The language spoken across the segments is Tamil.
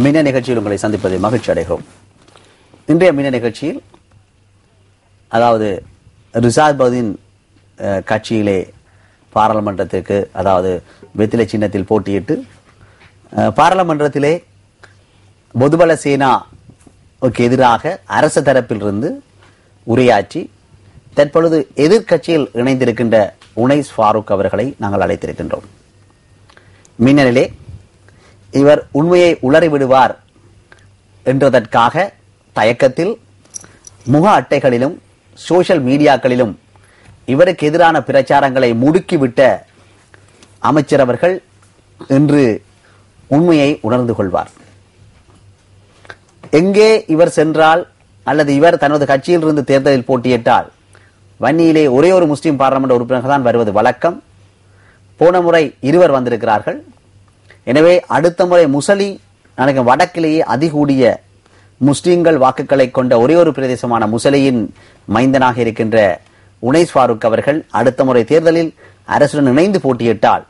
மின நிகழ்ச்சியில் உங்களை சந்திப்பதில் மகிழ்ச்சி அடைகிறோம். இன்றைய மின நிகழ்ச்சியில் அதாவது ரிசாத்பதின் கட்சியிலே பாராளுமன்றத்திற்கு அதாவது வெத்திலை சின்னத்தில் போட்டியிட்டு பாராளுமன்றத்திலே பொதுபல சேனாவுக்கு எதிராக அரசு தரப்பிலிருந்து உரையாற்றி தற்பொழுது எதிர்கட்சியில் இணைந்திருக்கின்ற உனைஸ் ஃபாரூக் அவர்களை நாங்கள் அழைத்திருக்கின்றோம். மின்னலிலே இவர் உண்மையை உளறிவிடுவார் என்றதற்காக தயக்கத்தில் முக அட்டைகளிலும் சோசியல் மீடியாக்களிலும் இவருக்கு எதிரான பிரச்சாரங்களை முடுக்கிவிட்ட அமைச்சர் அவர்கள் இன்று உண்மையை உணர்ந்து கொள்வார். எங்கே இவர் சென்றால் அல்லது இவர் தனது கட்சியில் இருந்து தேர்தலில் போட்டியிட்டால் வன்னியிலே ஒரே ஒரு முஸ்லிம் பாராளுமன்ற உறுப்பினர்கள் தான் வருவது வழக்கம். போன முறை இருவர் வந்திருக்கிறார்கள். எனவே அடுத்த முறை முசலி நாளைக்கு வடக்கிலேயே அதிகூடிய முஸ்லிம்கள் வாக்குகளை கொண்ட ஒரே ஒரு பிரதேசமான முசலியின் மைந்தனாக இருக்கின்ற உனைஸ் ஃபாரூக் அவர்கள் அடுத்த முறை தேர்தலில் அரசுடன் இணைந்து போட்டியிட்டால்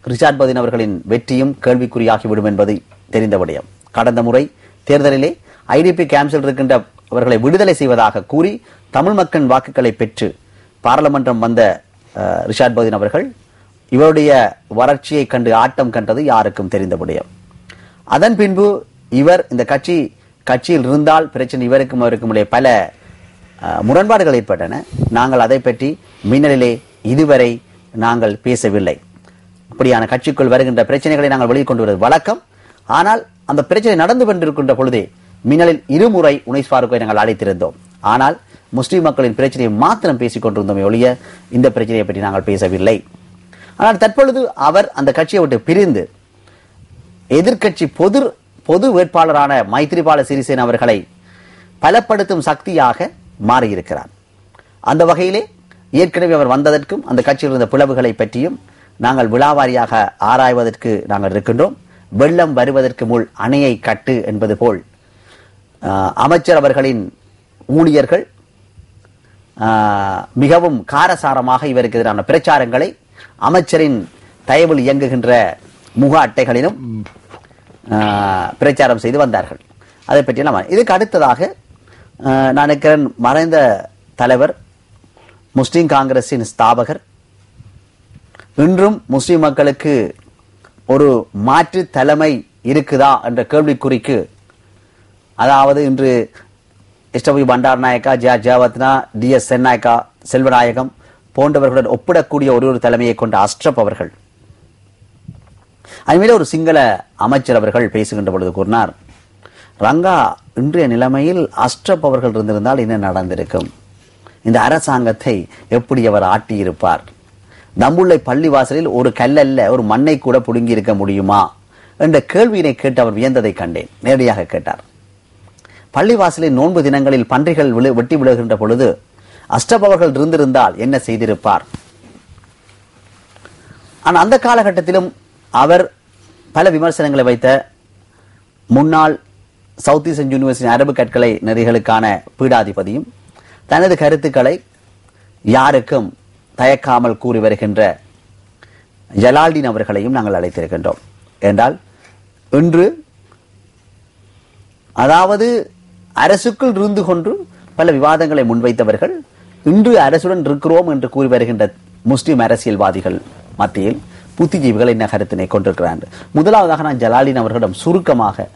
ரிஷாத்பதின் அவர்களின் வெற்றியும் கேள்விக்குறியாகிவிடும் என்பதை தெரிந்த விடயம். கடந்த முறை தேர்தலிலே ஐடிபி கேம்ப்ஸில் இருக்கின்ற அவர்களை விடுதலை செய்வதாக கூறி தமிழ் மக்களின் வாக்குகளை பெற்று பாராளுமன்றம் வந்த ரிஷாத்பதின் அவர்கள் இவருடைய வறட்சியை கண்டு ஆட்டம் கண்டது யாருக்கும் தெரிந்த விடயம். அதன் பின்பு இவர் இந்த கட்சியில் இருந்தால் பிரச்சனை இவருக்கும் அவருக்கும் இடையே பல முரண்பாடுகள் ஏற்பட்டன. நாங்கள் அதை பற்றி மின்னலிலே இதுவரை நாங்கள் பேசவில்லை. அப்படியான கட்சிக்குள் வருகின்ற பிரச்சனைகளை நாங்கள் வெளியே கொண்டு வருவது வழக்கம். ஆனால் அந்த பிரச்சனை நடந்து கொண்டிருக்கின்ற பொழுதே மின்னலில் இருமுறை உனைஸ் ஃபாரூக்கை நாங்கள் அழைத்திருந்தோம். ஆனால் முஸ்லிம் மக்களின் பிரச்சனையை மாத்திரம் பேசிக் கொண்டிருந்தோமே ஒழிய இந்த பிரச்சனையை பற்றி நாங்கள் பேசவில்லை. ஆனால் தற்பொழுது அவர் அந்த கட்சியை விட்டு பிரிந்து எதிர்கட்சி பொது வேட்பாளரான மைத்ரிபால சிறிசேன அவர்களை பலப்படுத்தும் சக்தியாக மாறியிருக்கிறார். அந்த வகையிலே ஏற்கனவே அவர் வந்ததற்கும் அந்த கட்சியில் இருந்த பிளவுகளை பற்றியும் நாங்கள் விழாவாரியாக ஆராய்வதற்கு நாங்கள் இருக்கின்றோம். வெள்ளம் வருவதற்கு முள் அணையை கட்டு என்பது போல் அமைச்சர் அவர்களின் ஊழியர்கள் மிகவும் காரசாரமாக இவருக்கு எதிரான பிரச்சாரங்களை அமைச்சரின் தயவில் இயங்குகின்ற முக அட்டைகளிலும் பிரச்சாரம் செய்து வந்தார்கள். அதை பற்றி இதுக்கு அடுத்ததாக நான் நினைக்கிறேன் மறைந்த தலைவர் முஸ்லிம் காங்கிரசின் ஸ்தாபகர் இன்றும் முஸ்லிம் மக்களுக்கு ஒரு மாற்று தலைமை இருக்குதா என்ற கேள்விக்குறிக்கு அதாவது இன்று எஸ்டபி பண்டார் நாயக்கா ஜெயவர்தனா DS சென்னாயக்கா செல்வநாயகம் போன்றவர்களுடன் ஒப்பிடக்கூடிய ஒரு தலைமையை கொண்ட அஸ்ட்ரப் அவர்கள் அதுமேல ஒரு சிங்கள அமைச்சர் அவர்கள் பேசுகின்ற பொழுது கூறினார், ரங்கா இன்றைய நிலைமையில் அஸ்ட்ரப் அவர்கள் இருந்திருந்தால் என்ன நடந்திருக்கும், இந்த அரசாங்கத்தை எப்படி அவர் ஆட்டியிருப்பார், நம்முள்ள பள்ளிவாசலில் ஒரு கல்லல்ல ஒரு மண்ணை கூட புடுங்கி இருக்க முடியுமா என்ற கேள்வியினை கேட்டு அவர் வியந்ததை கண்டேன். நேரடியாக கேட்டார். பள்ளிவாசலில் நோன்பு தினங்களில் பன்றிகள் வெட்டி விழுகின்ற பொழுது அஸ்ட்ரப் அவர்கள் இருந்திருந்தால் என்ன செய்திருப்பார். ஆனால் அந்த காலகட்டத்திலும் அவர் பல விமர்சனங்களை வைத்த முன்னாள் சவுத் ஈஸ்டர்ன் யூனிவர்சிட்டி அரபு கற்கலை நெறிகளுக்கான பீடாதிபதியும் தனது கருத்துக்களை யாருக்கும் தயக்காமல் கூறி வருகின்ற ஜலால்டீன் அவர்களையும் நாங்கள் அழைத்திருக்கின்றோம். என்றால் இன்று அதாவது அரசுக்குள் இருந்து கொண்டு பல விவாதங்களை முன்வைத்தவர்கள் இன்று அரசுடன் இருக்கிறோம் என்று கூறி வருகின்ற முஸ்லிம் அரசியல்வாதிகள் மத்தியில் புத்திஜீவிகள் என்ன கருத்தினை கொண்டிருக்கிறார்கள். முதலாவதாக நான் ஜலால்டீன் அவர்களிடம் சுருக்கமாக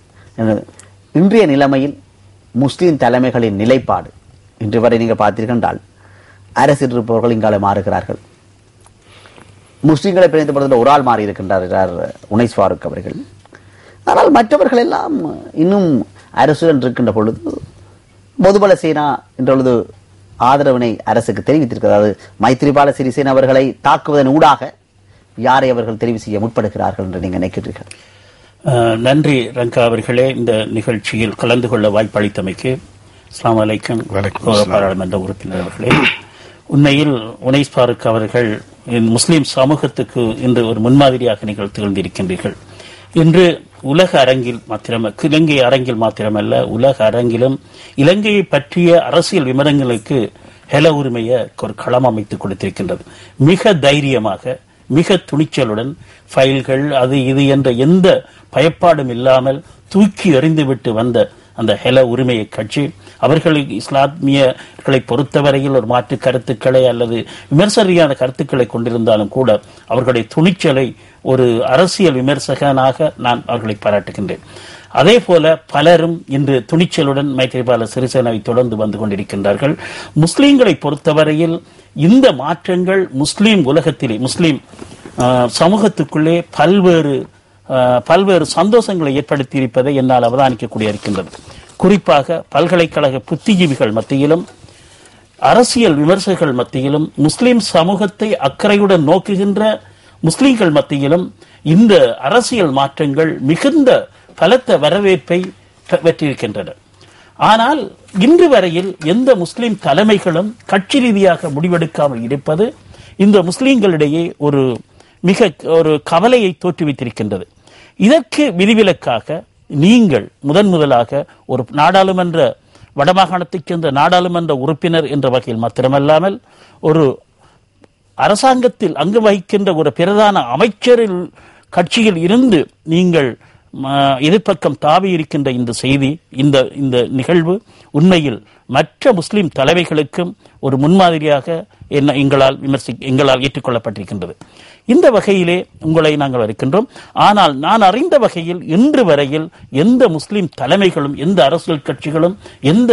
இன்றைய நிலைமையில் முஸ்லிம் தலைமைகளின் நிலைப்பாடு இன்று வரை நீங்கள் பார்த்தீர்கள், அரசில் இருப்பவர்கள் இங்கால மாறுகிறார்கள். முஸ்லிம்களை பிணைத்தப்படுத்த ஒரு ஆள் மாறி இருக்கின்றார் உனைஸ் ஃபாரூக் அவர்கள். ஆனால் மற்றவர்கள் எல்லாம் இன்னும் அரசுடன் இருக்கின்ற பொழுது பொதுபல சேனா என்ற ஆதரவினை அரசுக்கு தெரிவித்திருக்கிறது. அதாவது மைத்ரிபால சிறிசேன அவர்களை தாக்குவதன் ஊடாக யாரை அவர்கள் தெரிவு செய்ய முற்படுகிறார்கள் என்று நீங்கள் நினைக்கிறீர்கள்? நன்றி ரங்கா அவர்களே, இந்த நிகழ்ச்சியில் கலந்து கொள்ள வாய்ப்பளித்தமைக்கு. அஸ்ஸலாமு அலைக்கும். பாராளுமன்ற உறுப்பினர் அவர்களே, உண்மையில் உனைஸ் ஃபாரூக் அவர்கள் முஸ்லிம் சமூகத்துக்கு இன்று ஒரு முன்மாதிரியாக நீங்கள் திகழ்ந்திருக்கின்றீர்கள். இன்று உலக அரங்கில் மாத்திரமல்ல, இலங்கை அரங்கில் மாத்திரமல்ல, உலக அரங்கிலும் இலங்கையை பற்றிய அரசியல் விமர்சனங்களுக்கு ஹெல உரிமையை ஒரு களம் அமைத்துக் கொடுத்திருக்கின்றது. மிக தைரியமாக மிக துணிச்சலுடன் ஃபைல்கள் அது இது என்ற எந்த பயப்பாடும் இல்லாமல் தூக்கி எறிந்துவிட்டு வந்த அந்த ஹெல உரிமையை கட்சி அவர்களுக்கு இஸ்லாமியர்களை பொறுத்தவரையில் ஒரு மாற்று கருத்துக்களை அல்லது விமர்சரியான கருத்துக்களை கொண்டிருந்தாலும் கூட அவர்களுடைய துணிச்சலை ஒரு அரசியல் விமர்சகனாக நான் அவர்களை பாராட்டுகின்றேன். அதே போல பலரும் இன்று துணிச்சலுடன் மைத்ரிபால சிறிசேனாவை தொடர்ந்து வந்து கொண்டிருக்கின்றார்கள். முஸ்லீம்களை பொறுத்தவரையில் இந்த மாற்றங்கள் முஸ்லீம் உலகத்திலே முஸ்லீம் சமூகத்துக்குள்ளே பல்வேறு சந்தோஷங்களை ஏற்படுத்தி இருப்பதை என்னால் அவதானிக்கக்கூடிய இருக்கின்றது. குறிப்பாக பல்கலைக்கழக புத்திஜீவிகள் மத்தியிலும் அரசியல் விமர்சகர்கள் மத்தியிலும் முஸ்லிம் சமூகத்தை அக்கறையுடன் நோக்குகின்ற முஸ்லிம்கள் மத்தியிலும் இந்த அரசியல் மாற்றங்கள் மிகுந்த பலத்த வரவேற்பை பெற்றிருக்கின்றன. ஆனால் இன்று வரையில் எந்த முஸ்லிம் தலைமைகளும் கட்சி ரீதியாக முடிவெடுக்காமல் இருப்பது இந்த முஸ்லிம்களிடையே ஒரு கவலையை தோற்றுவித்திருக்கின்றது. இதற்கு விதிவிலக்காக நீங்கள் முதலாக ஒரு நாடாளுமன்ற வடமாகாணத்தைச் சேர்ந்த நாடாளுமன்ற உறுப்பினர் என்ற வகையில் மாத்திரமல்லாமல் ஒரு அரசாங்கத்தில் அங்கு வகிக்கின்ற ஒரு பிரதான அமைச்சரில் கட்சியில் இருந்து நீங்கள் எதிர்பக்கம் தாவி இருக்கின்ற இந்த செய்தி இந்த நிகழ்வு உண்மையில் மற்ற முஸ்லிம் தலைமைகளுக்கும் ஒரு முன்மாதிரியாக எங்களால் ஏற்றுக்கொள்ளப்பட்டிருக்கின்றது. இந்த வகையிலே உங்களை நாங்கள் இருக்கின்றோம். ஆனால் நான் அறிந்த வகையில் இன்று வரையில் எந்த முஸ்லிம் தலைமைகளும் எந்த அரசியல் கட்சிகளும் எந்த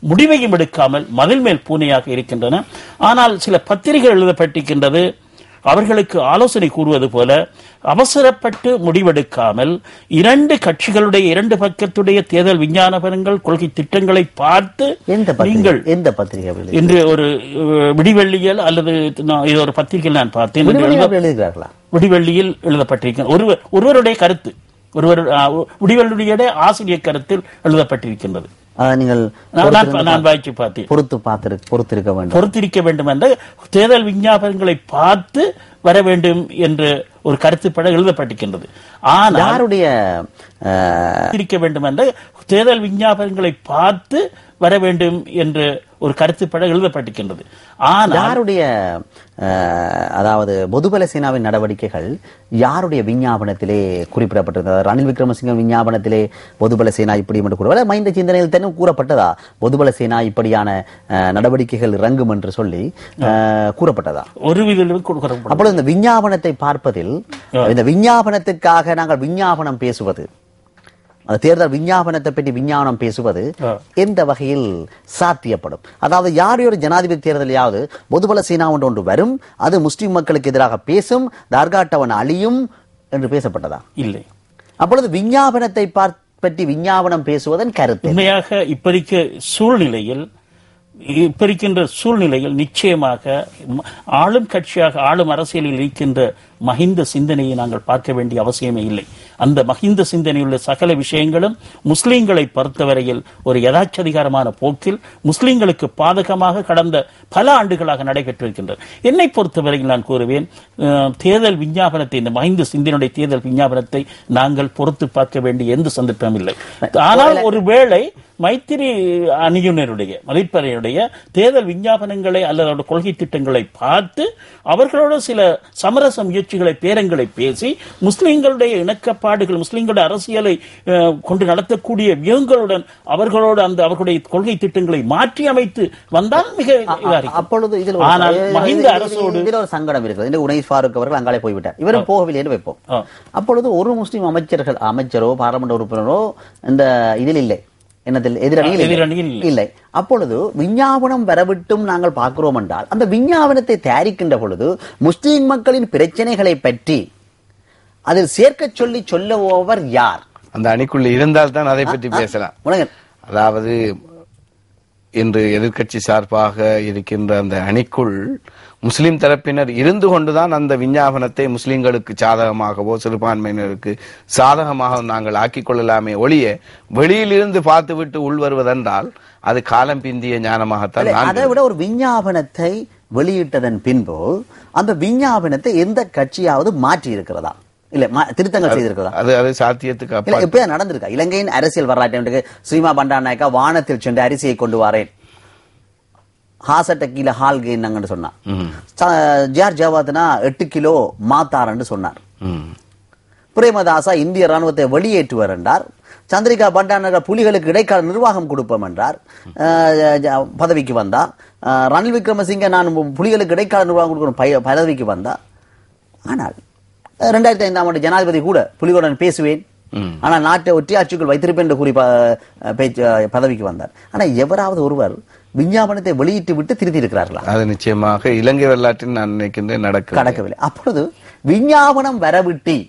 முடிவையும் எடுக்காமல் மதில் மேல் பூனையாக இருக்கின்றன. ஆனால் சில பத்திரிகைகள் எழுதப்பட்டிருக்கின்றது, அவர்களுக்கு ஆலோசனை கூறுவது போல அவசரப்பட்டு முடிவெடுக்காமல் இரண்டு கட்சிகளுடைய இரண்டு பக்கத்துடைய தேர்தல் விஞ்ஞாபனங்கள் கொள்கை திட்டங்களை பார்த்து நீங்கள் எந்த பத்திரிகை இன்று ஒரு விடிவெள்ளியில் அல்லது ஒரு பத்திரிகையில் நான் பார்த்தேன், விடிவெள்ளியில் எழுதப்பட்டிருக்க ஒருவருடைய கருத்து விடிவெள்ளியுடைய ஆசிரியர் கருத்தில் எழுதப்பட்டிருக்கின்றது. நான் வாய்ச்சி பார்த்தேன். பொறுத்திருக்க வேண்டும் என்ற தேர்தல் விஞ்ஞாபனங்களை பார்த்து வர வேண்டும் என்று ஒரு கருத்துப்பட எழுதப்பட்டிருக்கின்றது. ஆனால் இருக்க வேண்டும் என்ற தேர்தல் விஞ்ஞாபனங்களை பார்த்து வர வேண்டும் என்று ஒரு கருத்துப்பட எழுதப்பட்டிருக்கின்றது. ஆனால் யாருடைய அதாவது பொதுபல சேனாவின் நடவடிக்கைகள் யாருடைய விஞ்ஞாபனத்திலே குறிப்பிடப்பட்டிருந்தது? ரணில் விக்ரமசிங்க விஞ்ஞாபனத்திலே பொதுபல சேனா இப்படி என்று கூறுவதா, மைந்த சிந்தனையில் தானே கூறப்பட்டதா பொதுபல சேனா இப்படியான நடவடிக்கைகள் இறங்கும் என்று சொல்லி கூறப்பட்டதா? ஒரு விதத்தில் அப்பொழுது இந்த விஞ்ஞாபனத்தை பார்ப்பதில் இந்த விஞ்ஞாபனத்துக்காக நாங்கள் விஞ்ஞாபனம் பேசுவது, தேர்தல் விஞ்ஞாபனத்தை பற்றி விஞ்ஞாபனம் பேசுவது எந்த வகையில் சாத்தியப்படும்? அதாவது யாரையொரு ஜனாதிபதி தேர்தலையாவது பொதுபல சேனா ஒன்று வரும், அது முஸ்லிம் மக்களுக்கு எதிராக பேசும், தர்காட்டவன் அழியும் என்று பேசப்பட்டதா? இல்லை. அப்பொழுது விஞ்ஞாபனத்தை பற்றி விஞ்ஞாபனம் பேசுவதன் கருத்து உண்மையாக இப்படிக்கின்ற சூழ்நிலையில் நிச்சயமாக ஆளும் கட்சியாக ஆளும் அரசியலில் இருக்கின்ற மஹிந்த சிந்தனையை நாங்கள் பார்க்க வேண்டிய அவசியமே இல்லை. அந்த மஹிந்த சிந்தனையுள்ள சகல விஷயங்களும் முஸ்லிம்களை பொறுத்தவரையில் ஒரு யதாச்சதிகாரமான போக்கில் முஸ்லிம்களுக்கு பாதகமாக கடந்த பல ஆண்டுகளாக நடைபெற்றிருக்கின்றன. என்னை பொறுத்தவரையில் நான் கூறுவேன், தேர்தல் விஞ்ஞாபனத்தை இந்த மஹிந்த சிந்தனையுடைய தேர்தல் விஞ்ஞாபனத்தை நாங்கள் பொறுத்து பார்க்க வேண்டிய எந்த சந்தர்ப்பமும் இல்லை. ஆனால் ஒருவேளை மைத்திரி அணியினருடைய மதிப்பறையுடைய தேர்தல் விஞ்ஞாபனங்களை அல்லது கொள்கை திட்டங்களை பார்த்து அவர்களோட சில சமரச முயற்சிகளை பேரங்களை பேசி முஸ்லிம்களுடைய இணக்கப்பாடுகள் முஸ்லிம்களுடைய அரசியலை கொண்டு நடத்தக்கூடிய வியங்களுடன் அவர்களோடு அவர்களுடைய கொள்கை திட்டங்களை மாற்றி அமைத்து வந்தால் மிக அப்பொழுது ஆனால் மஹிந்த அரசோடு ஒரு சங்கடம் இருக்கிறது. உனைஸ் ஃபாரூக் அவர்கள் அங்காலே போய்விட்டார், இவரும் போகவில்லை என்று வைப்போம். அப்பொழுது ஒரு முஸ்லிம் அமைச்சரோ பாராளுமன்ற உறுப்பினரோ இந்த இதில் இல்லை, எதிரணியில் இல்லை. அப்பொழுது விஞ்ஞாபனம் வரவிட்டும் நாங்கள் பார்க்கிறோம் என்றால் அந்த விஞ்ஞாபனத்தை தயாரிக்கின்ற பொழுது முஸ்லிம் மக்களின் பிரச்சனைகளை பற்றி அதில் சேர்க்க சொல்லுபவர் யார்? அந்த அணிக்குள்ள இருந்தால் தான் அதை பற்றி பேசலாம். அதாவது இன்று எதிர்கட்சி சார்பாக இருக்கின்ற அந்த அணிக்குள் முஸ்லிம் தரப்பினர் இருந்து கொண்டுதான் அந்த விஞ்ஞாபனத்தை முஸ்லிம்களுக்கு சாதகமாகவோ சிறுபான்மையினருக்கு சாதகமாக நாங்கள் ஆக்கிக் கொள்ளலாமே ஒழிய வெளியிலிருந்து பார்த்துவிட்டு உள்வருவதென்றால் அது காலம் பிந்திய ஞானமாகத்தான். அதை விட ஒரு விஞ்ஞாபனத்தை வெளியிட்டதன் பின்பு அந்த விஞ்ஞாபனத்தை எந்த கட்சியாவது மாற்றி இருக்கிறதா, இல்ல திருத்தங்கள் செய்திருக்கிறதா? அது சாத்தியத்துக்கு எப்ப நடந்திருக்கா? இலங்கையின் அரசியல் வரலாற்று ஸ்ரீமா பண்டாரநாயக்கா வானத்தில் சென்று அரிசியை கொண்டு வாரேன், ஹாசட்ட கீழே ஹால் கெயினாங்கன்னு சொன்னான். ஜார் ஜவாத்னா 8 கிலோ மாத்தாரன்னு சொன்னார். பிரேமதாசா இந்திய ராணுவத்தை வெளியேற்றுவர் என்றார். சந்திரிகா பண்டாரநாயகா புலிகளுக்கு இடைக்கால நிர்வாகம் கொடுப்போம் என்றார். பதவிக்கு வந்தா. ரணில் விக்ரமசிங்க நான் புலிகளுக்கு இடைக்கால நிர்வாகம் கொடுக்கணும் பதவிக்கு வந்தா. ஆனால் 2005ஆம் ஆண்டு ஜனாதிபதி கூட புலிகளுடன் பேசுவேன், ஆனால் நாட்டை ஒற்றையாட்சிக்குள் வைத்திருப்பேன் என்று கூறி பதவிக்கு வந்தார். ஆனா எவராவது ஒருவர் விஞ்ஞாபனத்தை வெளியிட்டு விட்டு திருத்தி இருக்கிறார்களா? அது நிச்சயமாக இலங்கை வரலாற்றில் நான் நினைக்கின்றேன் நடக்கவில்லை. அப்பொழுது விஞ்ஞாபனம் வரவிட்டி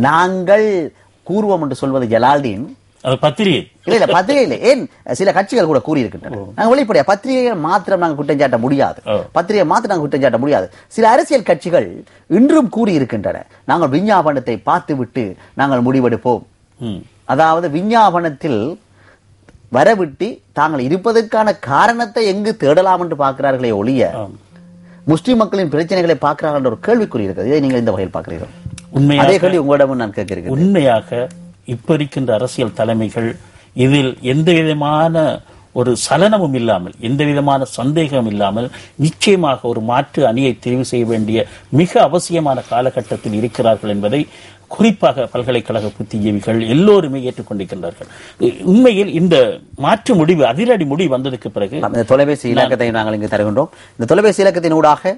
நாங்கள் கூறுவோம் என்று சொல்வது ஜலால்தீன் பத்திரிகை இல்ல பத்திரிகை இல்லை. ஏன் சில கட்சிகள் கூட கூறியிருக்கின்றன. நாங்கள் வெளிப்படையா பத்திரிகைகள் மாத்திரம் நாங்கள் குற்றம் சாட்ட முடியாது. பத்திரிகை மாத்திரம் நாங்கள் குற்றம் சாட்ட முடியாது. சில அரசியல் கட்சிகள் இன்றும் கூறியிருக்கின்றன, நாங்கள் விஞ்ஞாபனத்தை பார்த்துவிட்டு நாங்கள் முடிவெடுப்போம். அதாவது விஞ்ஞாபனத்தில் வரவிட்டு தாங்கள் இருப்பதற்கான காரணத்தை எங்கு தேடலாம் என்று பார்க்கிறார்களே ஒழிய முஸ்லிம் மக்களின் பிரச்சனைகளை பார்க்கிறார்கள் என்ற ஒரு கேள்விக்குறி இருக்கிறது. இதை நீங்கள் இந்த வகையில் பார்க்கிறீர்கள்? அதே கேள்வி உங்களிடம் நான் கேட்கிறேன். உண்மையாக இப்ப இருக்கின்ற அரசியல் தலைமைகள் இதில் எந்த விதமான ஒரு சலனமும் இல்லாமல், எந்த விதமான சந்தேகம் இல்லாமல் நிச்சயமாக ஒரு மாற்று அணியை தெரிவு செய்ய வேண்டிய மிக அவசியமான காலகட்டத்தில் இருக்கிறார்கள் என்பதை குறிப்பாக பல்கலைக்கழக புத்திஜீவிகள் எல்லோருமே ஏற்றுக்கொண்டிருக்கின்றார்கள். உண்மையில் இந்த மாற்று முடிவு, அதிரடி முடிவு வந்ததுக்கு பிறகு தொலைபேசி இலக்கத்தை நாங்கள் இங்கு தருகின்றோம். இந்த தொலைபேசி இலக்கத்தின் ஊடாக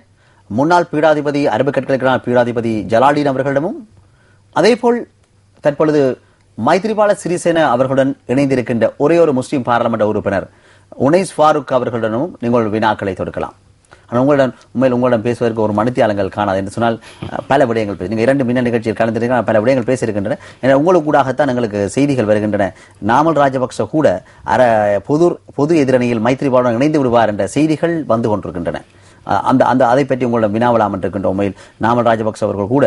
முன்னாள் பீடாதிபதி அரபு கட்டளைக்கான பீடாதிபதி ஜலாலுதீன் அவர்களிடமும் அதேபோல் தற்பொழுது மைத்ரிபால சிறிசேன அவர்களுடன் இணைந்திருக்கின்ற ஒரே ஒரு முஸ்லிம் பாராளுமன்ற உறுப்பினர் உனைஸ் ஃபாரூக் அவர்களுடனும் நீங்கள் வினாக்களை தொடுக்கலாம். உங்களிடம் பேசுவதற்கு ஒரு மணித்தியாலங்கள் காணாது என்று சொன்னால் பல விடயங்கள் பேச நீங்க 2 மின்ன நிகழ்ச்சியில் கலந்திருக்க பல விடயங்கள் பேசியிருக்கின்றன. உங்களுக்கு கூடாகத்தான் எங்களுக்கு செய்திகள் வருகின்றன. நாமல் ராஜபக்ச கூட பொது எதிரணியில் மைத்ரிபாலுடன் இணைந்து விடுவார் என்ற செய்திகள் வந்து கொண்டிருக்கின்றன. அதை பற்றி உங்களிடம் வினாவலாம் இருக்கின்ற உண்மையில் நாமல் ராஜபக்ச அவர்கள் கூட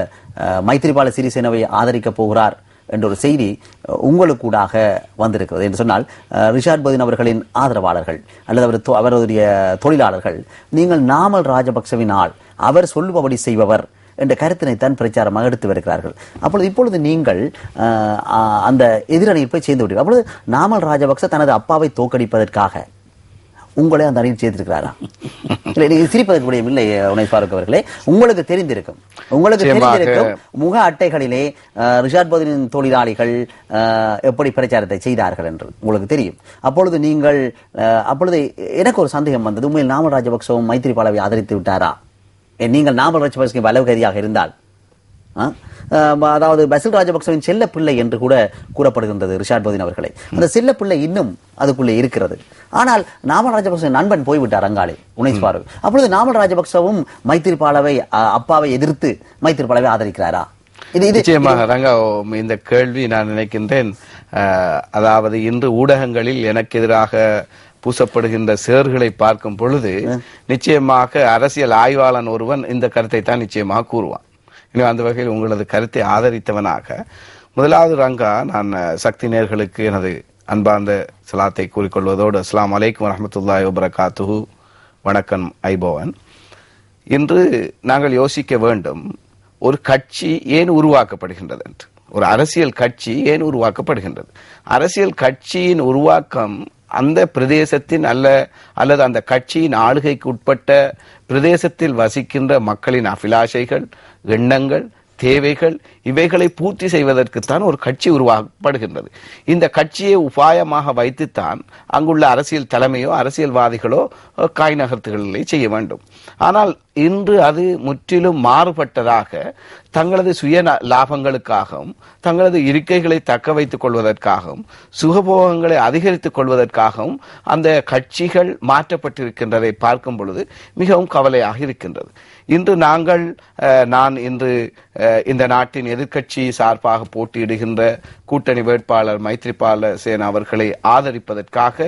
மைத்ரிபால சிறிசேனவை ஆதரிக்கப் போகிறார் என்ற ஒரு செய்தி உங்களுக்கூடாக வந்திருக்கிறது என்று சொன்னால், ரிஷாட் பதின் அவர்களின் ஆதரவாளர்கள் அல்லது அவருடைய தொழிலாளர்கள் நீங்கள் நாமல் ராஜபக்சவின் ஆள், அவர் சொல்லுபடி செய்பவர் என்ற கருத்தினைத்தான் பிரச்சாரமாக எடுத்து வருகிறார்கள். இப்பொழுது நீங்கள் அந்த எதிரணியில் போய் சேர்ந்து விட்டீர்கள். அப்பொழுது நாமல் ராஜபக்ச தனது அப்பாவை தோற்கடிப்பதற்காக உங்களே அந்த அணியில் சேர்த்திருக்கிறாரா? சிரிப்பதற்கு முடியும் இல்லை உனைஸ் ஃபாரூக் அவர்களே, உங்களுக்கு தெரிந்திருக்கும் முக அட்டைகளிலே ரிஷாட் பதினின் தொழிலாளிகள் எப்படி பிரச்சாரத்தை செய்தார்கள் என்று உங்களுக்கு தெரியும். அப்பொழுது எனக்கு ஒரு சந்தேகம் வந்தது, உண்மையில் நாமல் ராஜபக்சவும் மைத்ரிபாலவை ஆதரித்து விட்டாரா? நீங்கள் நாமல் ராஜபக்ச வலவுகதியாக இருந்தால், அதாவது பசில் ராஜபக்சவின் செல்ல பிள்ளை என்று கூட கூறப்படுகின்றது ரிஷாட் பதின் அவர்களை. அந்த செல்ல பிள்ளை இன்னும் அதுக்குள்ளே இருக்கிறது. ஆனால் நாமல் ராஜபக்ச நண்பன் போய்விட்டார் அங்காளே உனைஸ் ஃபாரூக். அப்பொழுது நாமல் ராஜபக்சவும் மைத்ரிபாலவை அப்பாவை எதிர்த்து மைத்ரிபாலவை ஆதரிக்கிறாரா? நிச்சயமாக ரங்கா, இந்த கேள்வி நான் நினைக்கின்றேன், அதாவது இன்று ஊடகங்களில் எனக்கு எதிராக பூசப்படுகின்ற சேறுகளை பார்க்கும் பொழுது நிச்சயமாக அரசியல் ஆய்வாளன் ஒருவன் இந்த கருத்தை தான் நிச்சயமாக கூறுவான். அந்த வகையில் உங்களது கருத்தை ஆதரித்தவனாக முதலாவது ரங்கா, நான் சக்தி நேயர்களுக்கு எனது அன்பார்ந்த சலாத்தை கூறிக்கொள்வதோடு அஸ்ஸலாமு அலைக்கும் வரஹ்மத்துல்லாஹி வபரகாத்துஹு, வணக்கம் ஐபோவன். இன்று நாங்கள் யோசிக்க வேண்டும், ஒரு கட்சி ஏன் உருவாக்கப்படுகின்றது என்று. ஒரு அரசியல் கட்சி ஏன் உருவாக்கப்படுகின்றது? அரசியல் கட்சியின் உருவாக்கம் அந்த பிரதேசத்தின் அல்லது அந்த கட்சியின் ஆளுகைக்கு உட்பட்ட பிரதேசத்தில் வசிக்கின்ற மக்களின் அபிலாஷைகள், எண்ணங்கள், தேவைகள் இவைகளை பூர்த்தி செய்வதற்குத்தான் ஒரு கட்சி உருவாக்கப்படுகின்றது. இந்த கட்சியை உபாயமாக வைத்துத்தான் அங்குள்ள அரசியல் தலைமையோ அரசியல்வாதிகளோ காய் நகர்த்துகளை செய்ய வேண்டும். ஆனால் இன்று அது முற்றிலும் மாறுபட்டதாக தங்களது சுய லாபங்களுக்காகவும் தங்களது இருக்கைகளை தக்க வைத்துக் கொள்வதற்காகவும் சுகபோகங்களை அதிகரித்துக் கொள்வதற்காகவும் அந்த கட்சிகள் மாற்றப்பட்டிருக்கின்றதை பார்க்கும் பொழுது மிகவும் கவலையாக இருக்கின்றது. இன்று நான் இன்று இந்த நாட்டின் எதிர்க்கட்சி சார்பாக போட்டியிடுகின்ற கூட்டணி வேட்பாளர் மைத்ரிபால சேனா அவர்களை ஆதரிப்பதற்காக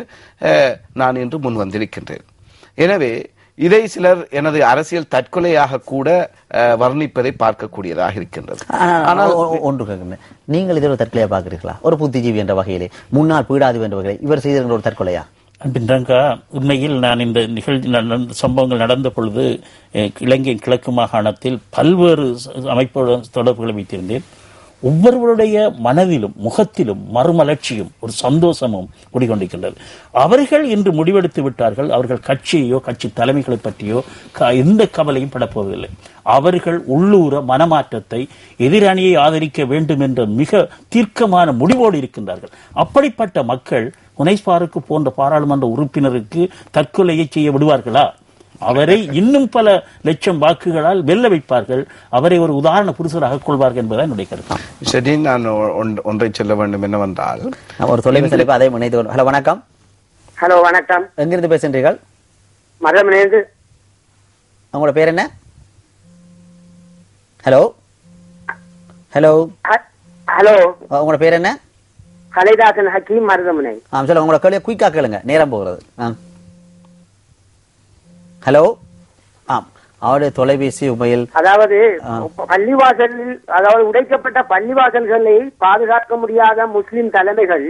நான் இன்று முன் வந்திருக்கின்றேன். எனவே இதை சிலர் எனது அரசியல் தற்கொலையாக கூட வர்ணிப்பதை பார்க்கக்கூடியதாக இருக்கின்றது. ஆனால் ஒன்று நீங்கள் இதை ஒரு தற்கொலையா பார்க்கிறீர்களா? ஒரு புத்திஜீவி என்ற வகையிலே, முன்னாள் பீடாதிபதி என்ற வகையில் இவர் செய்திருக்கிற ஒரு தற்கொலையா? அன்பின்றங்கா, உண்மையில் நான் இந்த நிகழ்ச்சி சம்பவங்கள் நடந்த பொழுது இலங்கை கிழக்கு மாகாணத்தில் பல்வேறு அமைப்புடன் தொடர்புகளை வைத்திருந்தேன். ஒவ்வொருவருடைய மனதிலும் முகத்திலும் மறுமலர்ச்சியும் ஒரு சந்தோஷமும் குடிகொண்டிருக்கின்றது. அவர்கள் இன்று முடிவெடுத்து விட்டார்கள். அவர்கள் கட்சியையோ கட்சி தலைமைகளை பற்றியோ எந்த கவலையும் படப்போவதில்லை. அவர்கள் உள்ளூர மனமாற்றத்தை, எதிரணியை ஆதரிக்க வேண்டும் என்ற மிக தீர்க்கமான முடிவோடு இருக்கின்றார்கள். அப்படிப்பட்ட மக்கள் உனைஸ்பாருக்கு போன்ற பாராளுமன்ற உறுப்பினருக்கு தற்கொலையை செய்ய விடுவார்களா? அவரை இன்னும் பல லட்சம் வாக்குகளால் வெல்ல வைப்பார்கள். அவரை ஒரு உதாரண புருஷராக கொள்வார்கள் என்பதை என்னுடைய கருத்து. சரி, நான் ஒன்றை சொல்ல வேண்டும் என்னவென்றால், ஒரு தொலைபேசி அதை முனைத்து. ஹலோ, வணக்கம். ஹலோ, வணக்கம். எங்கிருந்து பேசுகிறீர்கள்? மருதமனையிலிருந்து. உங்களோட பேர் என்ன? ஹலோ ஹலோ ஹலோ, உங்களோட பேர் என்ன? கலைதாசன் ஹக்கீம், மருதமனை. சொல்லுங்க, உங்களோட கேள்வியை குயிக்கா கேளுங்க, நேரம் போகிறது. ஹலோ. அவருடைய தொலைபேசி உண்மையில் அதாவது பள்ளிவாசலில், அதாவது உடைக்கப்பட்ட பள்ளிவாசல்களை பாதுகாக்க முடியாத முஸ்லிம் தலைமைகள்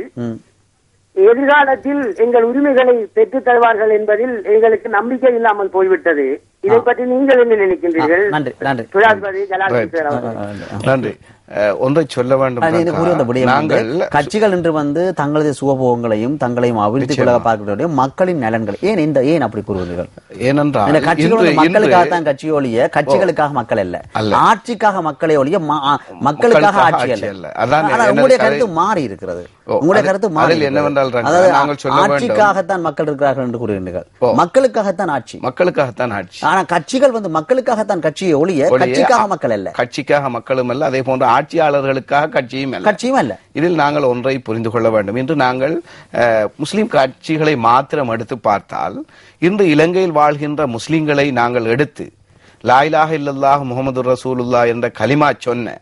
எதிர்காலத்தில் எங்கள் உரிமைகளை பெற்றுத் தருவார்கள் என்பதில் எங்களுக்கு நம்பிக்கை இல்லாமல் போய்விட்டது. இதை பற்றி நீங்கள் என்ன நினைக்கின்றீர்கள்? நன்றி நன்றி. நன்றி. ஒன்றை சொல்ல வேண்டும். கட்சிகள் என்று தங்களது சுகபோகங்களையும் தங்களையும் அபிவிருத்திக் கொள்ள பார்க்கிற மக்களின் நலன்கள் ஏன் அப்படி கூறுவீர்கள்? ஏனென்றால் கட்சிகள் மக்களுக்காகத்தான் கட்சி ஒழிய கட்சிகளுக்காக மக்கள் அல்ல, ஆட்சிக்காக மக்களை ஒழிய மக்களுக்காக ஆட்சி அல்ல. உங்களுடைய கருத்து மாறி இருக்கிறது. உங்களுடைய கருத்து மாறி என்னவென்றால், ஆட்சிக்காகத்தான் மக்கள் இருக்கிறார்கள் என்று கூறுகிறீர்கள். மக்களுக்காகத்தான் ஆட்சி, மக்களுக்காகத்தான் ஆட்சி. ஆனா கட்சிகள் மக்களுக்காகத்தான் கட்சியை ஒழிய கட்சிக்காக மக்கள் அல்ல. கட்சிக்காக மக்களும் அல்ல, அதே போன்ற ஆட்சியாளர்களுக்காக கட்சியும் அல்ல. இதில் நாங்கள் ஒன்றை புரிந்து கொள்ள வேண்டும். இன்று நாங்கள் முஸ்லிம் கட்சிகளை மாத்திரம் எடுத்து பார்த்தால், இன்று இலங்கையில் வாழ்கின்ற முஸ்லிம்களை நாங்கள் எடுத்து லா இலாஹ இல்லல்லாஹ் முஹம்மது ரசூலுல்லாஹ் என்ற கலிமா சொன்ன